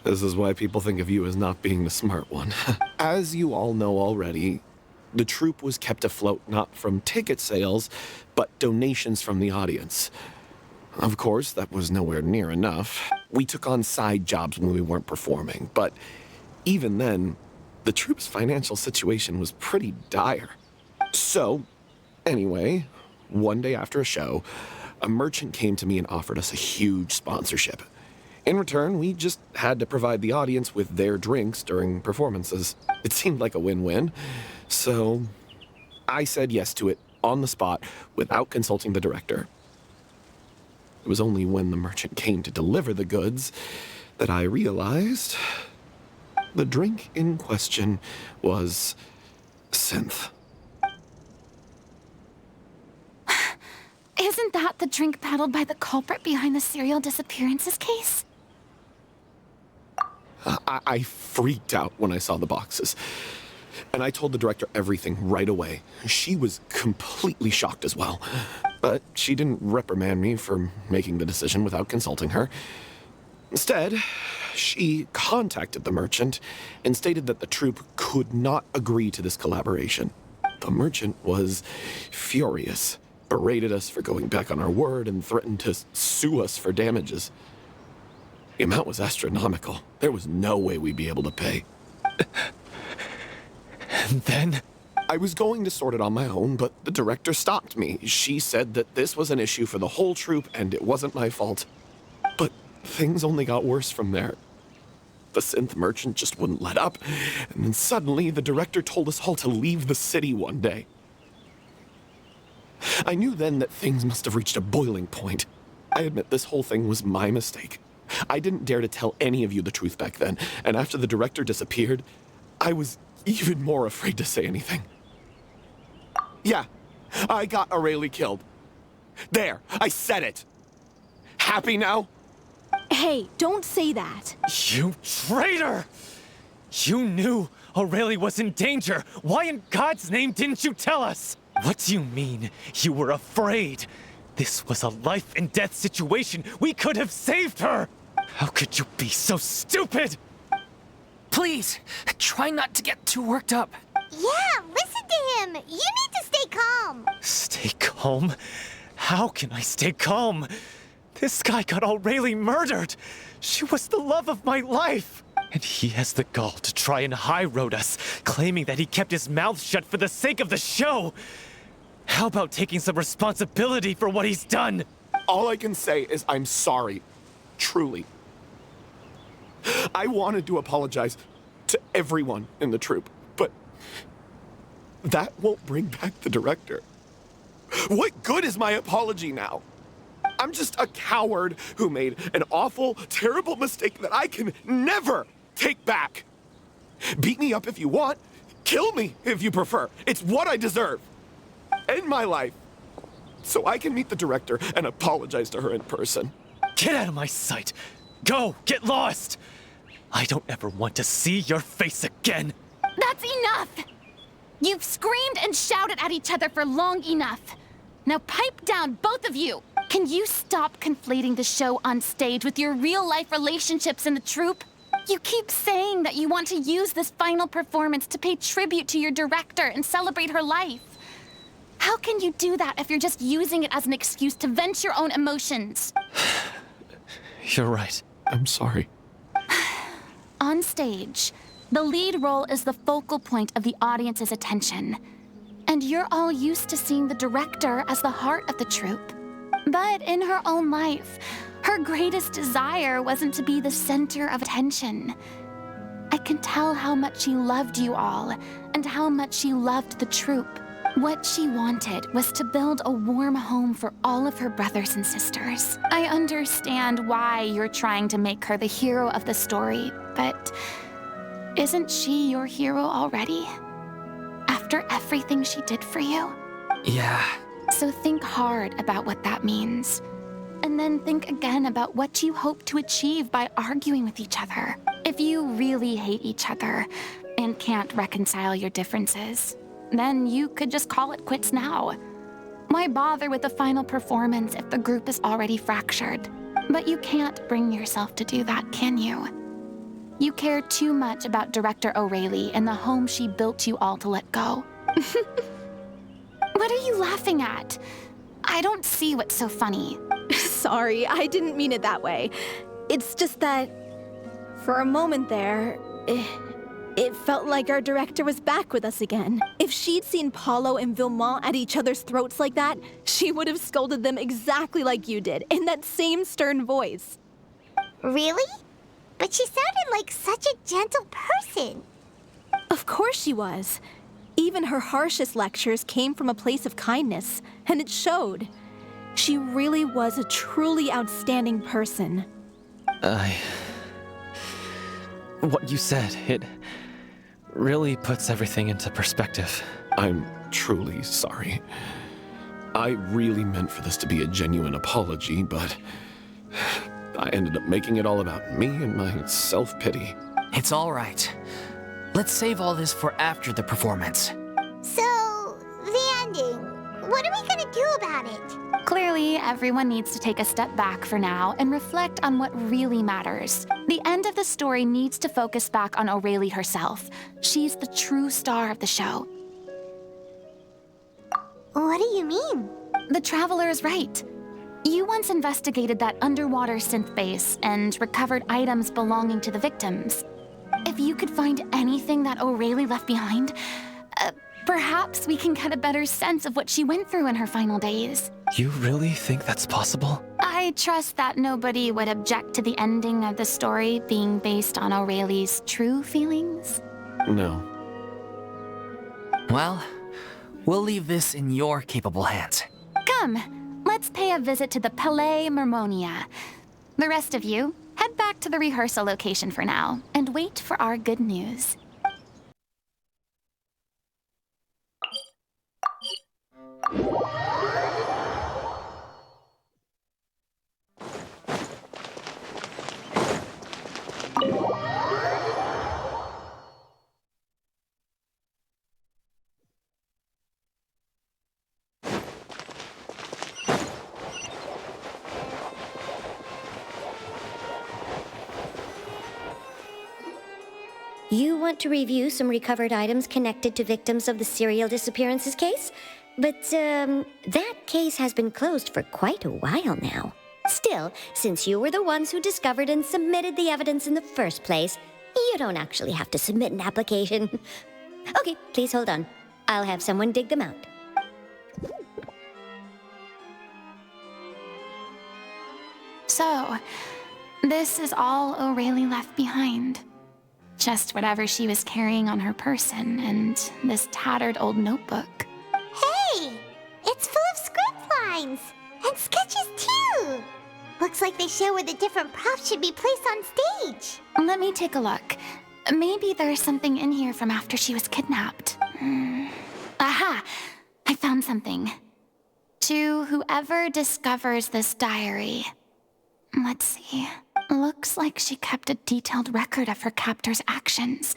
This is why people think of you as not being the smart one. As you all know already, the troupe was kept afloat not from ticket sales, but donations from the audience. Of course, that was nowhere near enough. We took on side jobs when we weren't performing, but even then, the troupe's financial situation was pretty dire. So, anyway, one day after a show, a merchant came to me and offered us a huge sponsorship. In return, we just had to provide the audience with their drinks during performances. It seemed like a win-win, so I said yes to it on the spot without consulting the director. It was only when the merchant came to deliver the goods that I realized the drink in question was synth. Isn't that the drink peddled by the culprit behind the serial disappearances case? I freaked out when I saw the boxes, and I told the director everything right away. She was completely shocked as well, but she didn't reprimand me for making the decision without consulting her. Instead, she contacted the merchant and stated that the troupe could not agree to this collaboration. The merchant was furious, berated us for going back on our word, and threatened to sue us for damages. The amount was astronomical. There was no way we'd be able to pay. And then? I was going to sort it on my own, but the director stopped me. She said that this was an issue for the whole troupe and it wasn't my fault. But things only got worse from there. The synth merchant just wouldn't let up, and then suddenly the director told us all to leave the city one day. I knew then that things must have reached a boiling point. I admit this whole thing was my mistake. I didn't dare to tell any of you the truth back then, and after the director disappeared, I was even more afraid to say anything. Yeah, I got Aurelie killed. There, I said it. Happy now? Hey, don't say that. You traitor! You knew Aurelie was in danger. Why in God's name didn't you tell us? What do you mean you were afraid? This was a life and death situation. We could have saved her. How could you be so stupid? Please, try not to get too worked up. Yeah, listen to him. You need to stay calm. Stay calm? How can I stay calm? This guy got Aurelie murdered. She was the love of my life. And he has the gall to try and high-road us, claiming that he kept his mouth shut for the sake of the show. How about taking some responsibility for what he's done? All I can say is I'm sorry. Truly. I wanted to apologize to everyone in the troupe, but that won't bring back the director. What good is my apology now? I'm just a coward who made an awful, terrible mistake that I can never take back. Beat me up if you want. Kill me if you prefer. It's what I deserve. End my life so I can meet the director and apologize to her in person. Get out of my sight. Go, get lost. I don't ever want to see your face again. That's enough! You've screamed and shouted at each other for long enough. Now pipe down, both of you! Can you stop conflating the show on stage with your real-life relationships in the troupe? You keep saying that you want to use this final performance to pay tribute to your director and celebrate her life. How can you do that if you're just using it as an excuse to vent your own emotions? You're right. I'm sorry. On stage, the lead role is the focal point of the audience's attention. And you're all used to seeing the director as the heart of the troupe. But in her own life, her greatest desire wasn't to be the center of attention. I can tell how much she loved you all, and how much she loved the troupe. What she wanted was to build a warm home for all of her brothers and sisters. I understand why you're trying to make her the hero of the story, but isn't she your hero already? After everything she did for you? Yeah. So think hard about what that means. And then think again about what you hope to achieve by arguing with each other. If you really hate each other and can't reconcile your differences, then you could just call it quits now. Why bother with the final performance if the group is already fractured? But you can't bring yourself to do that, can you? You care too much about Director O'Reilly and the home she built you all to let go. What are you laughing at? I don't see what's so funny. Sorry, I didn't mean it that way. It's just that, for a moment there, it felt like our director was back with us again. If she'd seen Paulo and Vilmont at each other's throats like that, she would have scolded them exactly like you did, in that same stern voice. Really? But she sounded like such a gentle person. Of course she was. Even her harshest lectures came from a place of kindness, and it showed. She really was a truly outstanding person. What you said, it really puts everything into perspective. I'm truly sorry. I really meant for this to be a genuine apology, but I ended up making it all about me and my self-pity. It's all right. Let's save all this for after the performance. So, the ending. What are we gonna do about it? Clearly, everyone needs to take a step back for now and reflect on what really matters. The end of the story needs to focus back on O'Reilly herself. She's the true star of the show. What do you mean? The Traveler is right. You once investigated that underwater synth base and recovered items belonging to the victims. If you could find anything that O'Reilly left behind, perhaps we can get a better sense of what she went through in her final days. You really think that's possible? I trust that nobody would object to the ending of the story being based on O'Reilly's true feelings. No. Well, we'll leave this in your capable hands. Come, let's pay a visit to the Palais Mermonia. The rest of you, head back to the rehearsal location for now, and wait for our good news. You want to review some recovered items connected to victims of the serial disappearances case? But, that case has been closed for quite a while now. Still, since you were the ones who discovered and submitted the evidence in the first place, you don't actually have to submit an application. Okay, please hold on. I'll have someone dig them out. So, this is all O'Reilly left behind. Just whatever she was carrying on her person and this tattered old notebook. Hey! It's full of script lines! And sketches too! Looks like they show where the different props should be placed on stage. Let me take a look. Maybe there's something in here from after she was kidnapped. Aha! I found something. To whoever discovers this diary. Let's see. Looks like she kept a detailed record of her captor's actions.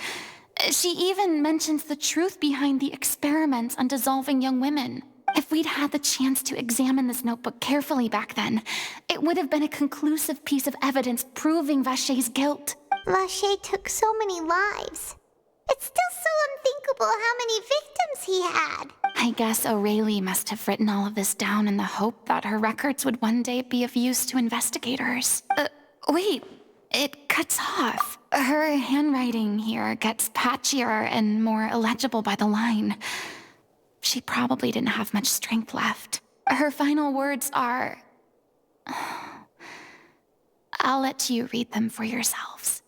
She even mentions the truth behind the experiments on dissolving young women. If we'd had the chance to examine this notebook carefully back then, it would have been a conclusive piece of evidence proving Vachey's guilt. Vachey took so many lives. It's still so unthinkable how many victims he had. I guess O'Reilly must have written all of this down in the hope that her records would one day be of use to investigators. Wait, it cuts off. Her handwriting here gets patchier and more illegible by the line. She probably didn't have much strength left. Her final words are... I'll let you read them for yourselves.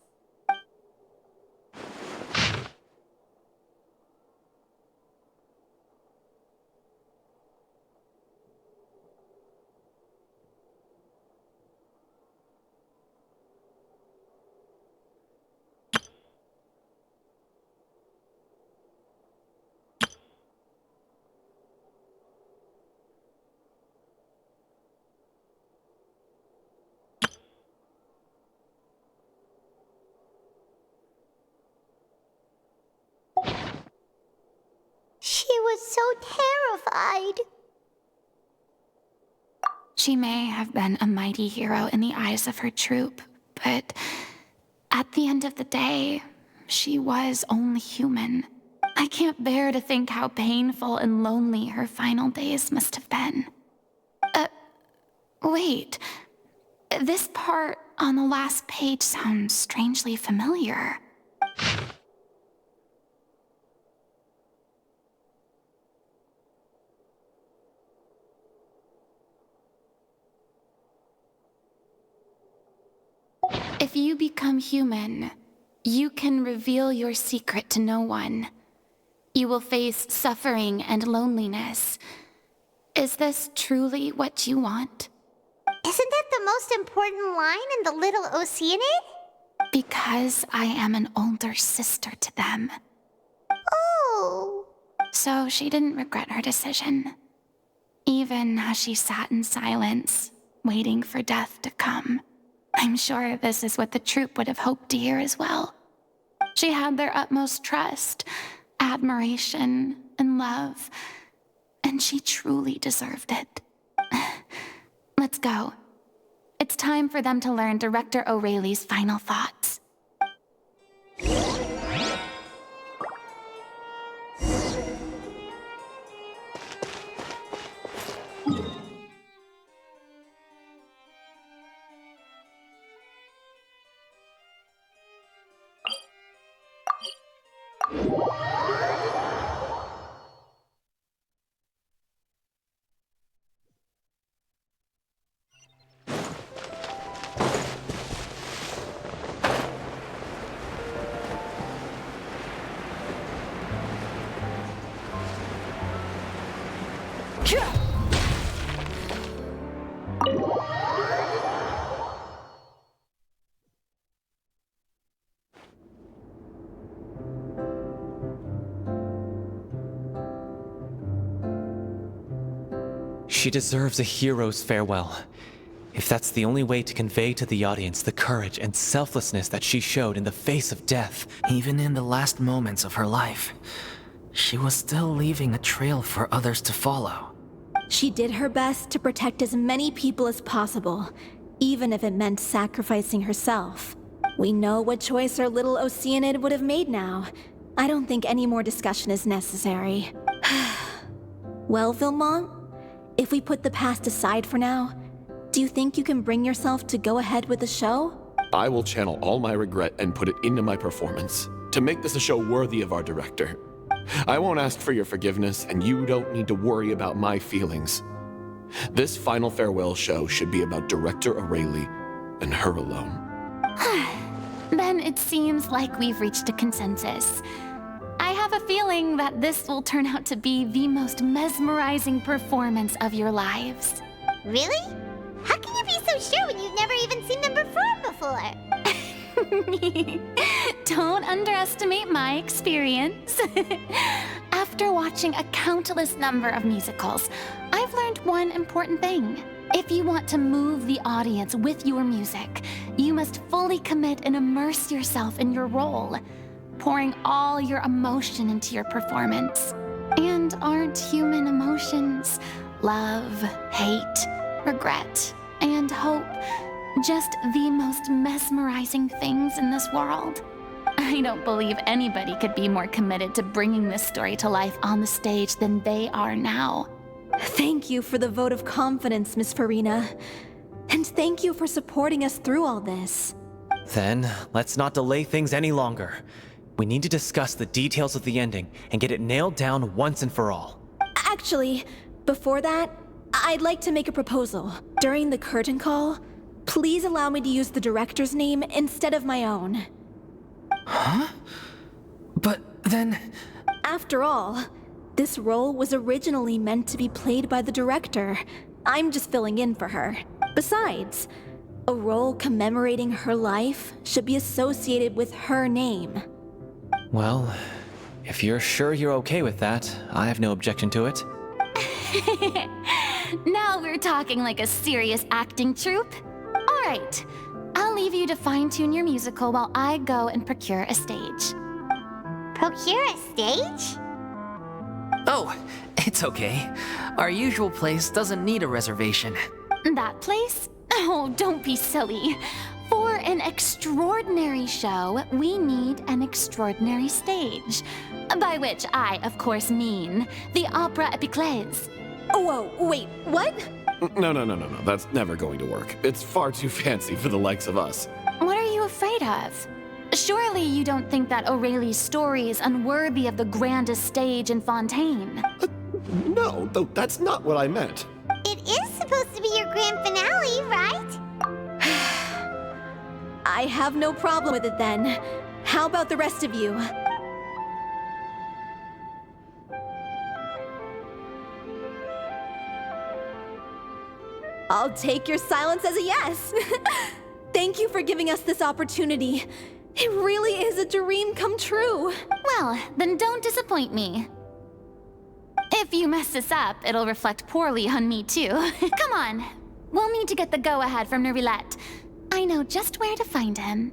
was so terrified. She may have been a mighty hero in the eyes of her troop, but at the end of the day, she was only human. I can't bear to think how painful and lonely her final days must have been. Wait. This part on the last page sounds strangely familiar. If you become human, you can reveal your secret to no one. You will face suffering and loneliness. Is this truly what you want? Isn't that the most important line in the Little Oceanid? Because I am an older sister to them. Oh. So she didn't regret her decision. Even as she sat in silence, waiting for death to come. I'm sure this is what the troop would have hoped to hear as well. She had their utmost trust, admiration, and love, and she truly deserved it. Let's go. It's time for them to learn Director O'Reilly's final thoughts. She deserves a hero's farewell. If that's the only way to convey to the audience the courage and selflessness that she showed in the face of death. Even in the last moments of her life, she was still leaving a trail for others to follow. She did her best to protect as many people as possible, even if it meant sacrificing herself. We know what choice our little Oceanid would have made now. I don't think any more discussion is necessary. Well, Vilmont, if we put the past aside for now, do you think you can bring yourself to go ahead with the show? I will channel all my regret and put it into my performance, to make this a show worthy of our director. I won't ask for your forgiveness, and you don't need to worry about my feelings. This final farewell show should be about Director O'Reilly and her alone. Then it seems like we've reached a consensus. I have a feeling that this will turn out to be the most mesmerizing performance of your lives. Really? How can you be so sure when you've never even seen them perform before? Don't underestimate my experience. After watching a countless number of musicals, I've learned one important thing. If you want to move the audience with your music, you must fully commit and immerse yourself in your role, pouring all your emotion into your performance. And aren't human emotions love, hate, regret, and hope just the most mesmerizing things in this world? I don't believe anybody could be more committed to bringing this story to life on the stage than they are now. Thank you for the vote of confidence, Miss Furina. And thank you for supporting us through all this. Then, let's not delay things any longer. We need to discuss the details of the ending and get it nailed down once and for all. Actually, before that, I'd like to make a proposal. During the curtain call, please allow me to use the director's name instead of my own. Huh? But then... After all, this role was originally meant to be played by the director. I'm just filling in for her. Besides, a role commemorating her life should be associated with her name. Well, if you're sure you're okay with that, I have no objection to it. Now we're talking like a serious acting troupe. All right, I'll leave you to fine-tune your musical while I go and procure a stage. Procure a stage? Oh, it's okay. Our usual place doesn't need a reservation. That place? Oh, don't be silly. For an extraordinary show, we need an extraordinary stage. By which I, of course, mean the Opera Epiclese. Whoa, wait, what? No. That's never going to work. It's far too fancy for the likes of us. What are you afraid of? Surely you don't think that Aurelie's story is unworthy of the grandest stage in Fontaine. No, though that's not what I meant. It is supposed to be your grand finale, right? I have no problem with it then. How about the rest of you? I'll take your silence as a yes. Thank you for giving us this opportunity. It really is a dream come true. Well, then don't disappoint me. If you mess this up, it'll reflect poorly on me too. Come on. We'll need to get the go-ahead from Nerilette. I know just where to find him.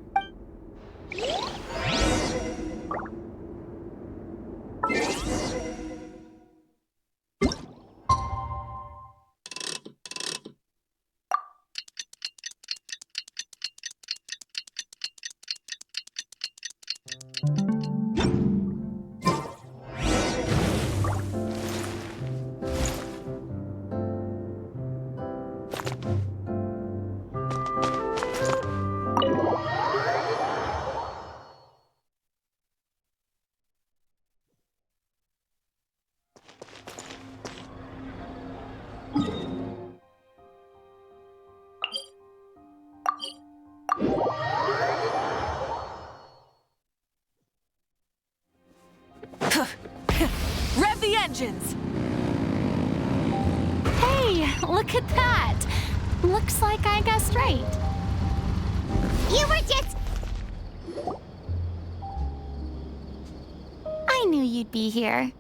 Rev the engines! Hey, look at that! Looks like I guessed right. You were just... I knew you'd be here.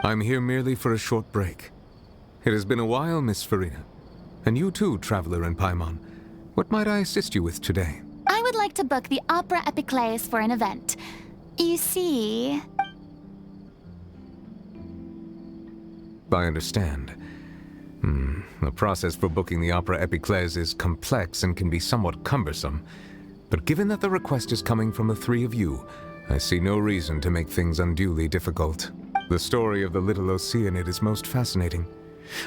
I'm here merely for a short break. It has been a while, Miss Furina. And you too, Traveler in Paimon. What might I assist you with today? I would like to book the Opera Epiclese for an event. You see... I understand. The process for booking the Opera Epiclese is complex and can be somewhat cumbersome. But given that the request is coming from the three of you, I see no reason to make things unduly difficult. The story of the little Oceanid is most fascinating.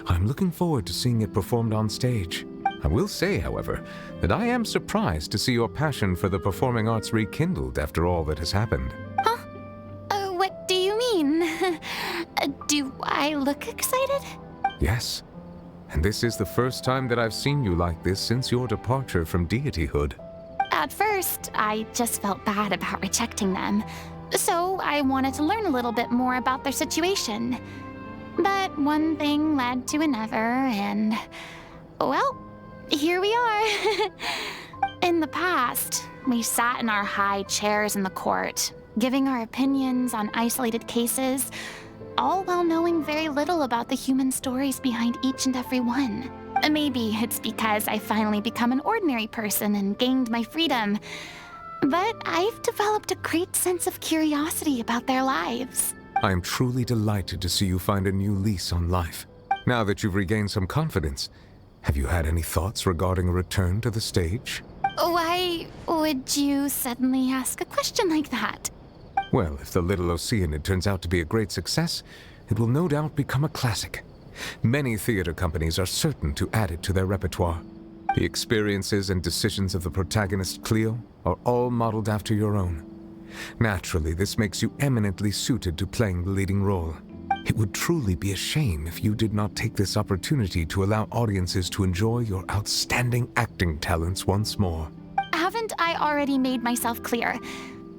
I'm looking forward to seeing it performed on stage. I will say, however, that I am surprised to see your passion for the performing arts rekindled after all that has happened. Huh? What do you mean? Do I look excited? Yes. And this is the first time that I've seen you like this since your departure from deityhood. At first, I just felt bad about rejecting them. So I wanted to learn a little bit more about their situation. But one thing led to another, and... well, here we are. In the past, we sat in our high chairs in the court, giving our opinions on isolated cases, all while knowing very little about the human stories behind each and every one. Maybe it's because I finally become an ordinary person and gained my freedom, but I've developed a great sense of curiosity about their lives. I am truly delighted to see you find a new lease on life. Now that you've regained some confidence, have you had any thoughts regarding a return to the stage? Why would you suddenly ask a question like that? Well, if the Little Oceanid turns out to be a great success, it will no doubt become a classic. Many theater companies are certain to add it to their repertoire. The experiences and decisions of the protagonist Cleo are all modeled after your own. Naturally, this makes you eminently suited to playing the leading role. It would truly be a shame if you did not take this opportunity to allow audiences to enjoy your outstanding acting talents once more. Haven't I already made myself clear?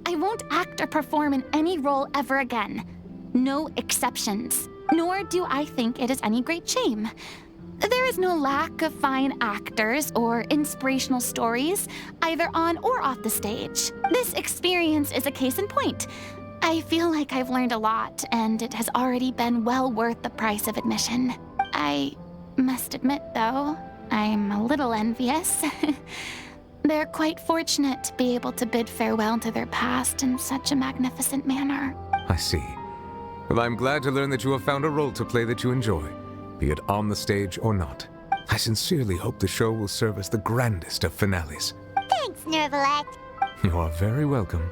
I won't act or perform in any role ever again. No exceptions. Nor do I think it is any great shame. There is no lack of fine actors or inspirational stories, either on or off the stage. This experience is a case in point. I feel like I've learned a lot, and it has already been well worth the price of admission. I must admit, though, I'm a little envious. They're quite fortunate to be able to bid farewell to their past in such a magnificent manner. I see. Well, I'm glad to learn that you have found a role to play that you enjoy, be it on the stage or not. I sincerely hope the show will serve as the grandest of finales. Thanks, Nervalette. You are very welcome.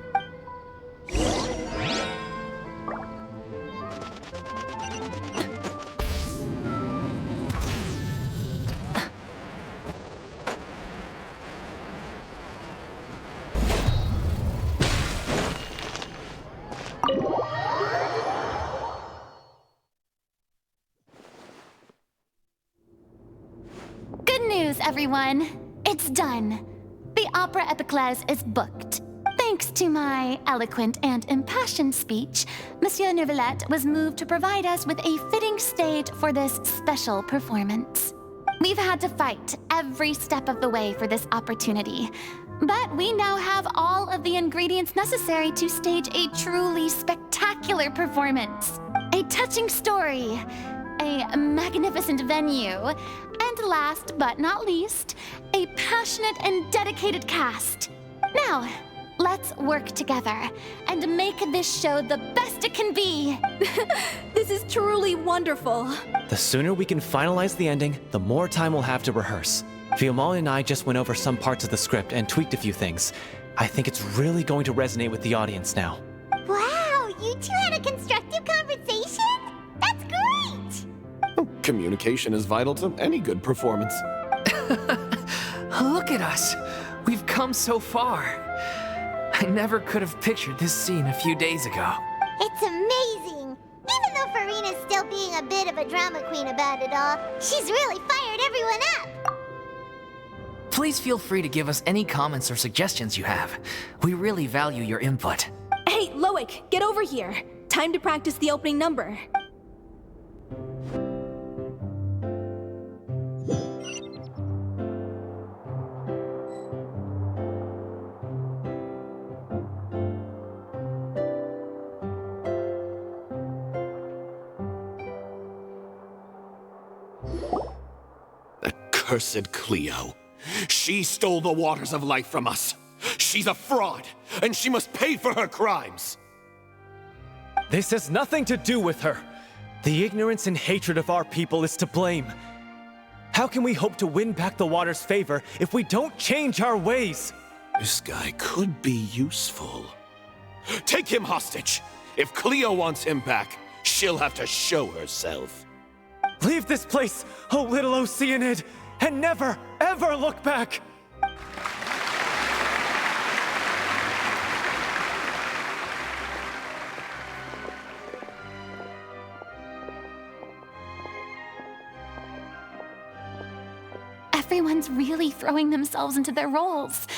Good news, everyone. It's done. The Opera Epiclese is booked. Thanks to my eloquent and impassioned speech, Monsieur Nervalette was moved to provide us with a fitting stage for this special performance. We've had to fight every step of the way for this opportunity, but we now have all of the ingredients necessary to stage a truly spectacular performance. A touching story, a magnificent venue, and last but not least, a passionate and dedicated cast. Now, let's work together and make this show the best it can be. This is truly wonderful. The sooner we can finalize the ending, the more time we'll have to rehearse. Fiamma and I just went over some parts of the script and tweaked a few things. I think it's really going to resonate with the audience now. Wow, you two had a constructive conversation? That's great! Communication is vital to any good performance. Look at us. We've come so far. I never could have pictured this scene a few days ago. It's amazing! Even though Furina's still being a bit of a drama queen about it all, she's really fired everyone up! Please feel free to give us any comments or suggestions you have. We really value your input. Hey, Loic, get over here. Time to practice the opening number. Cursed Cleo. She stole the waters of life from us. She's a fraud, and she must pay for her crimes. This has nothing to do with her. The ignorance and hatred of our people is to blame. How can we hope to win back the water's favor if we don't change our ways? This guy could be useful. Take him hostage. If Cleo wants him back, she'll have to show herself. Leave this place, O little Oceanid, and never, ever look back! Everyone's really throwing themselves into their roles.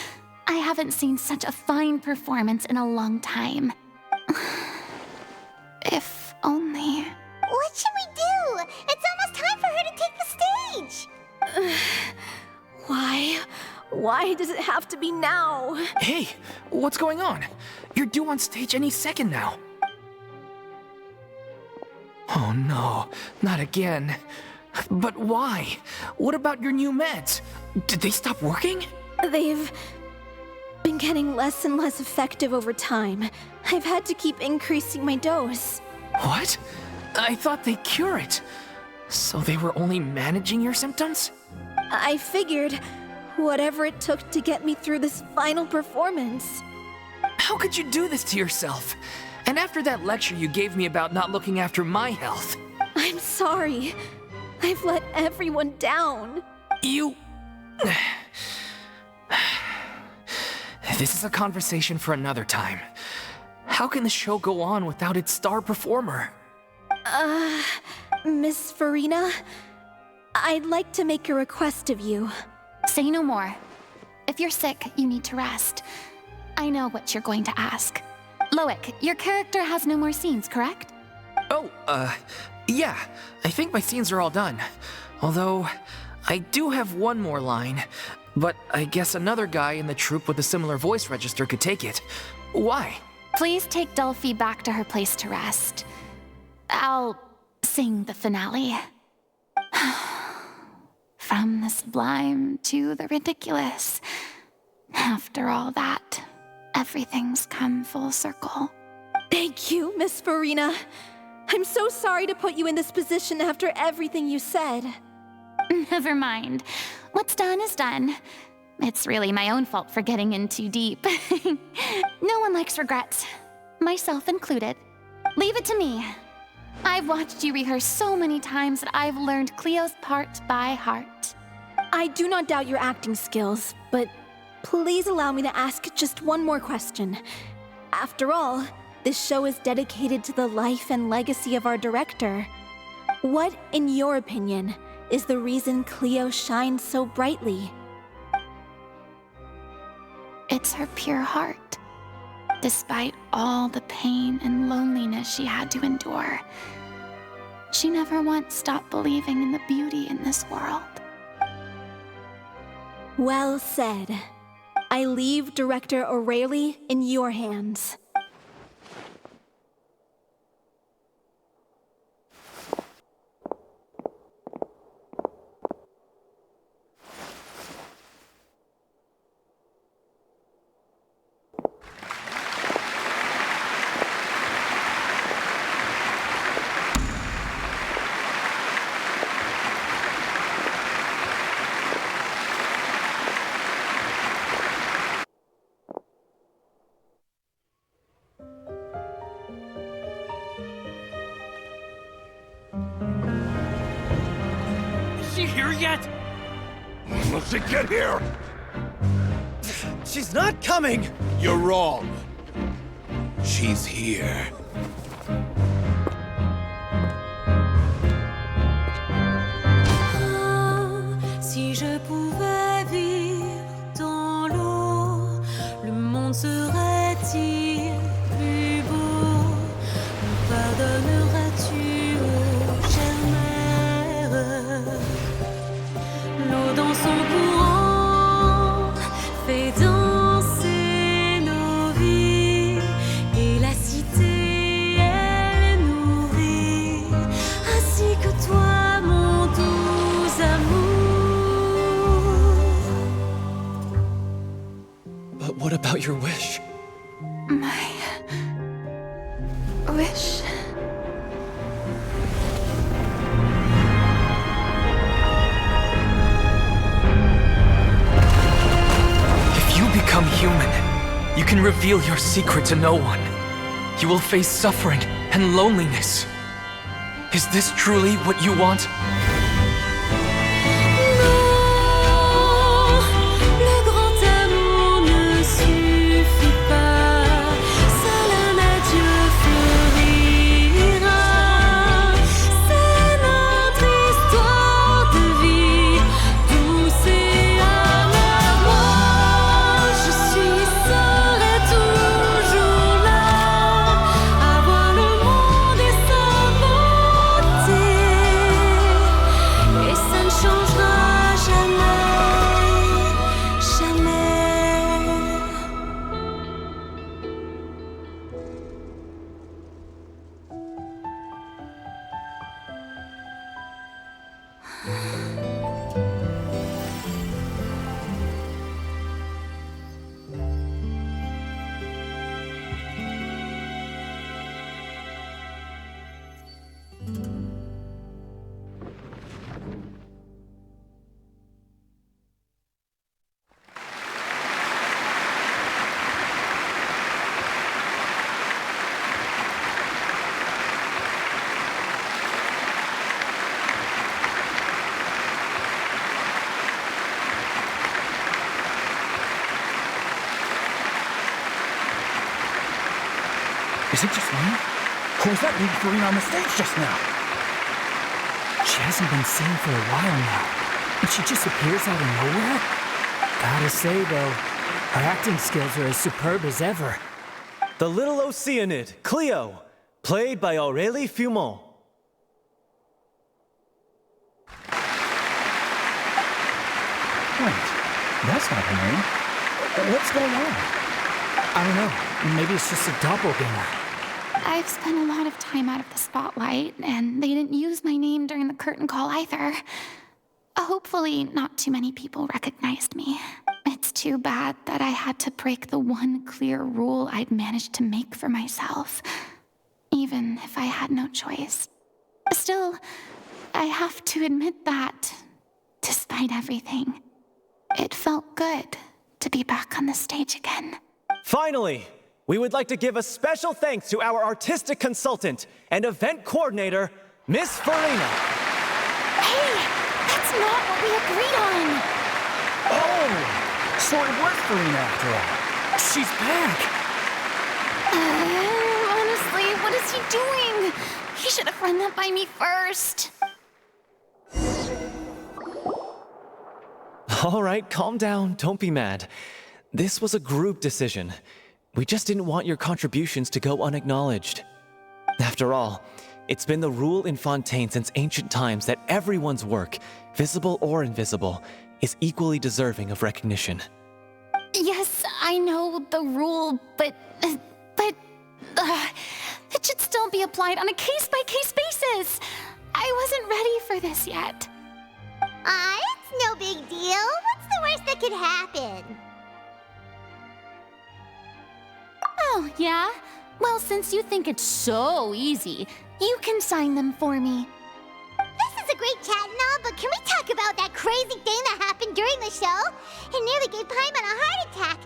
I haven't seen such a fine performance in a long time. If only... What should we do? It's almost time for her to take the stage! Why does it have to be now? Hey, what's going on? You're due on stage any second now. Oh no, not again. But why? What about your new meds? Did they stop working? They've been getting less and less effective over time. I've had to keep increasing my dose. What? I thought they cure it. So they were only managing your symptoms? I figured whatever it took to get me through this final performance. How could you do this to yourself? And after that lecture you gave me about not looking after my health. I'm sorry. I've let everyone down. You... This is a conversation for another time. How can the show go on without its star performer? Miss Furina, I'd like to make a request of you. Say no more. If you're sick, you need to rest. I know what you're going to ask. Loic, your character has no more scenes, correct? Oh, yeah. I think my scenes are all done. Although, I do have one more line. But I guess another guy in the troupe with a similar voice register could take it. Why? Please take Delphi back to her place to rest. I'll sing the finale. From the sublime to the ridiculous. After all that, everything's come full circle. Thank you, Miss Furina. I'm so sorry to put you in this position after everything you said. Never mind. What's done is done. It's really my own fault for getting in too deep. No one likes regrets, myself included. Leave it to me. I've watched you rehearse so many times that I've learned Cleo's part by heart. I do not doubt your acting skills, but please allow me to ask just one more question. After all, this show is dedicated to the life and legacy of our director. What, in your opinion, is the reason Cleo shines so brightly? It's her pure heart. Despite all the pain and loneliness she had to endure, she never once stopped believing in the beauty in this world. Well said. I leave Director O'Reilly in your hands. Yet? When will she get here? She's not coming! You're wrong. She's here. Si je pouvais vivre dans l'eau, le monde serait-il plus beau? Me pardonneras-tu, ô chère mère? L'eau dans son courant fait danser nos vies, et la cité elle est nourrie, ainsi que toi mon doux amour. But what about your wish? My wish. Become human. You can reveal your secret to no one. You will face suffering and loneliness. Is this truly what you want? Is it just me? Or was that Lady Furina on the stage just now? She hasn't been seen for a while now, and she just appears out of nowhere? Gotta say, though, her acting skills are as superb as ever. The little Oceanid, Cleo, played by Aurélie Fumont. Wait, that's not her name. What's going on? I don't know. Maybe it's just a doppelganger. I've spent a lot of time out of the spotlight, and they didn't use my name during the curtain call either. Hopefully, not too many people recognized me. It's too bad that I had to break the one clear rule I'd managed to make for myself. even if I had no choice. Still, I have to admit that, despite everything, it felt good to be back on the stage again. Finally, we would like to give a special thanks to our artistic consultant and event coordinator, Miss Furina. Hey, that's not what we agreed on. Oh, so it was Furina after all. She's back. Honestly, what is he doing? He should have run that by me first. All right, calm down. Don't be mad. This was a group decision. We just didn't want your contributions to go unacknowledged. After all, it's been the rule in Fontaine since ancient times that everyone's work, visible or invisible, is equally deserving of recognition. Yes, I know the rule, but it should still be applied on a case-by-case basis. I wasn't ready for this yet. It's no big deal. What's the worst that could happen? Oh, yeah? Well, since you think it's so easy, you can sign them for me. This is a great chat and all, but can we talk about that crazy thing that happened during the show? It nearly gave Paimon a heart attack.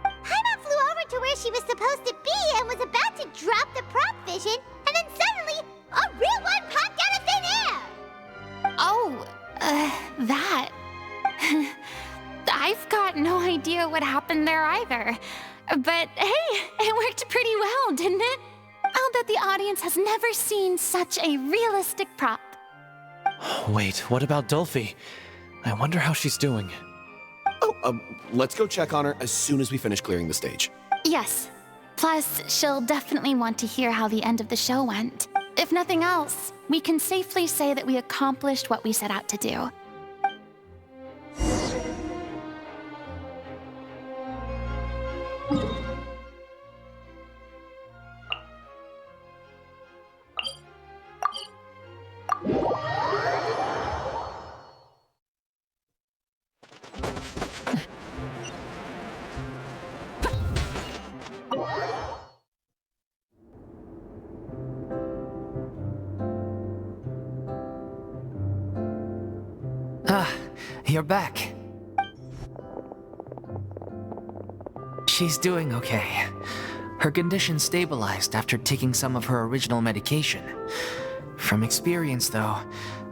Paimon flew over to where she was supposed to be and was about to drop the prop vision, and then suddenly, a real one popped out of thin air! Oh, that. I've got no idea what happened there either. But hey, it worked pretty well, didn't it? I'll bet the audience has never seen such a realistic prop. Wait, what about Dolphy? I wonder how she's doing. Oh, let's go check on her as soon as we finish clearing the stage. Yes. Plus, she'll definitely want to hear how the end of the show went. If nothing else, we can safely say that we accomplished what we set out to do. You're back. She's doing okay. Her condition stabilized after taking some of her original medication. From experience, though,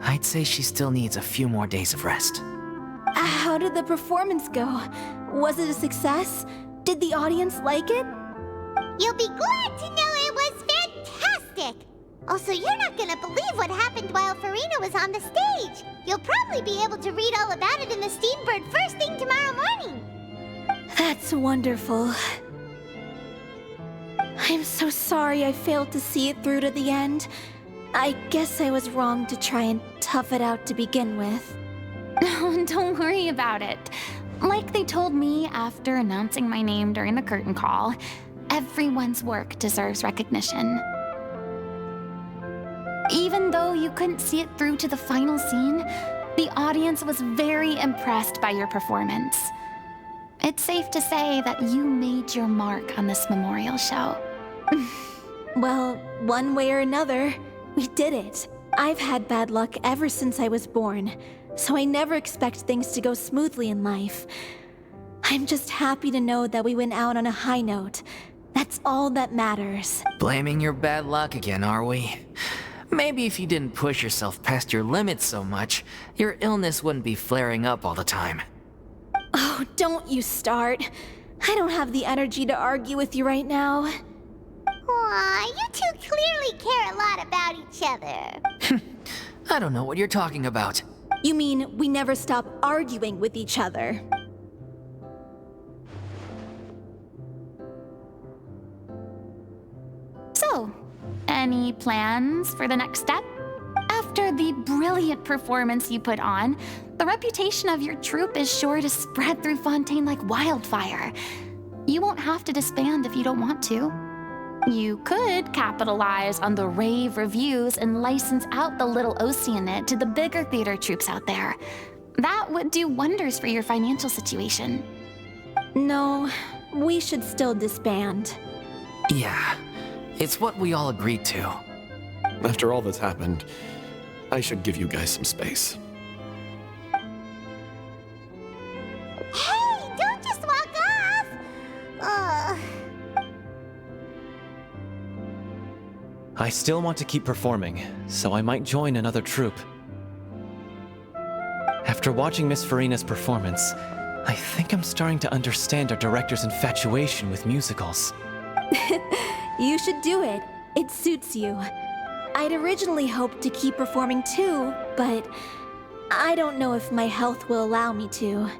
I'd say she still needs a few more days of rest. How did the performance go? Was it a success? Did the audience like it? You'll be glad to know it was fantastic! Also, you're not gonna believe what happened while Furina was on the stage. You'll probably be able to read all about it in the Steambird first thing tomorrow morning. That's wonderful. I'm so sorry I failed to see it through to the end. I guess I was wrong to try and tough it out to begin with. No, don't worry about it. Like they told me after announcing my name during the curtain call, everyone's work deserves recognition. Even though you couldn't see it through to the final scene, the audience was very impressed by your performance. It's safe to say that you made your mark on this memorial show. Well, one way or another, we did it. I've had bad luck ever since I was born, so I never expect things to go smoothly in life. I'm just happy to know that we went out on a high note. That's all that matters. Blaming your bad luck again, are we? Maybe if you didn't push yourself past your limits so much, your illness wouldn't be flaring up all the time. Oh, don't you start. I don't have the energy to argue with you right now. Aw, you two clearly care a lot about each other. I don't know what you're talking about. You mean we never stop arguing with each other? So, any plans for the next step? After the brilliant performance you put on, the reputation of your troupe is sure to spread through Fontaine like wildfire. You won't have to disband if you don't want to. You could capitalize on the rave reviews and license out the little Oceanid to the bigger theater troupes out there. That would do wonders for your financial situation. No, we should still disband. Yeah. It's what we all agreed to. After all that's happened, I should give you guys some space. Hey, don't just walk off! Ugh. I still want to keep performing, so I might join another troupe. After watching Miss Furina's performance, I think I'm starting to understand our director's infatuation with musicals. You should do it. It suits you. I'd originally hoped to keep performing too, but I don't know if my health will allow me to.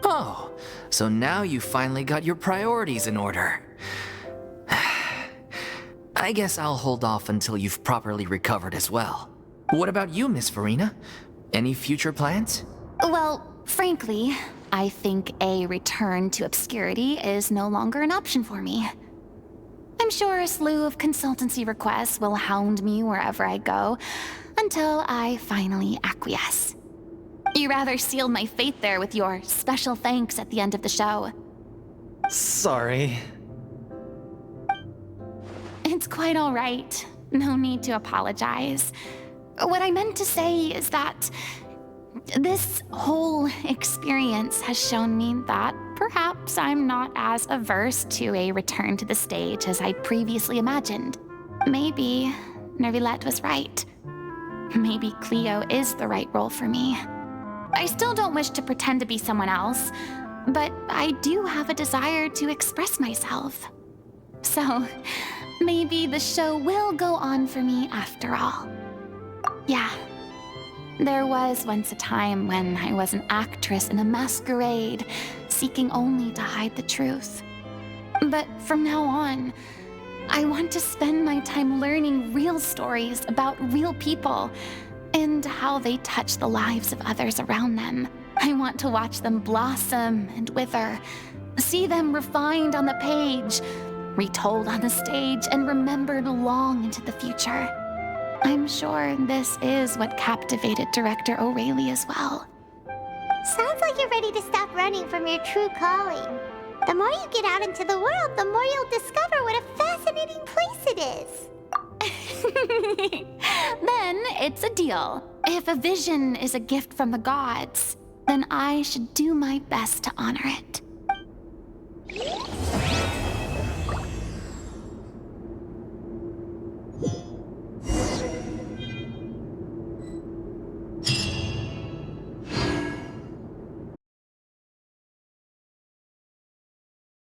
Oh, so now you finally got your priorities in order. I guess I'll hold off until you've properly recovered as well. What about you, Miss Furina? Any future plans? Well, frankly, I think a return to obscurity is no longer an option for me. I'm sure a slew of consultancy requests will hound me wherever I go, until I finally acquiesce. You rather sealed my fate there with your special thanks at the end of the show. Sorry. It's quite all right. No need to apologize. What I meant to say is that this whole experience has shown me that perhaps I'm not as averse to a return to the stage as I'd previously imagined. Maybe Nervilette was right. Maybe Cleo is the right role for me. I still don't wish to pretend to be someone else, but I do have a desire to express myself. So, maybe the show will go on for me after all. Yeah. There was once a time when I was an actress in a masquerade, seeking only to hide the truth. But from now on, I want to spend my time learning real stories about real people and how they touch the lives of others around them. I want to watch them blossom and wither, see them refined on the page, retold on the stage, and remembered long into the future. I'm sure this is what captivated director O'Reilly as well. Sounds like you're ready to stop running from your true calling. The more you get out into the world, the more you'll discover what a fascinating place it is. Then it's a deal. If a vision is a gift from the gods, then I should do my best to honor it.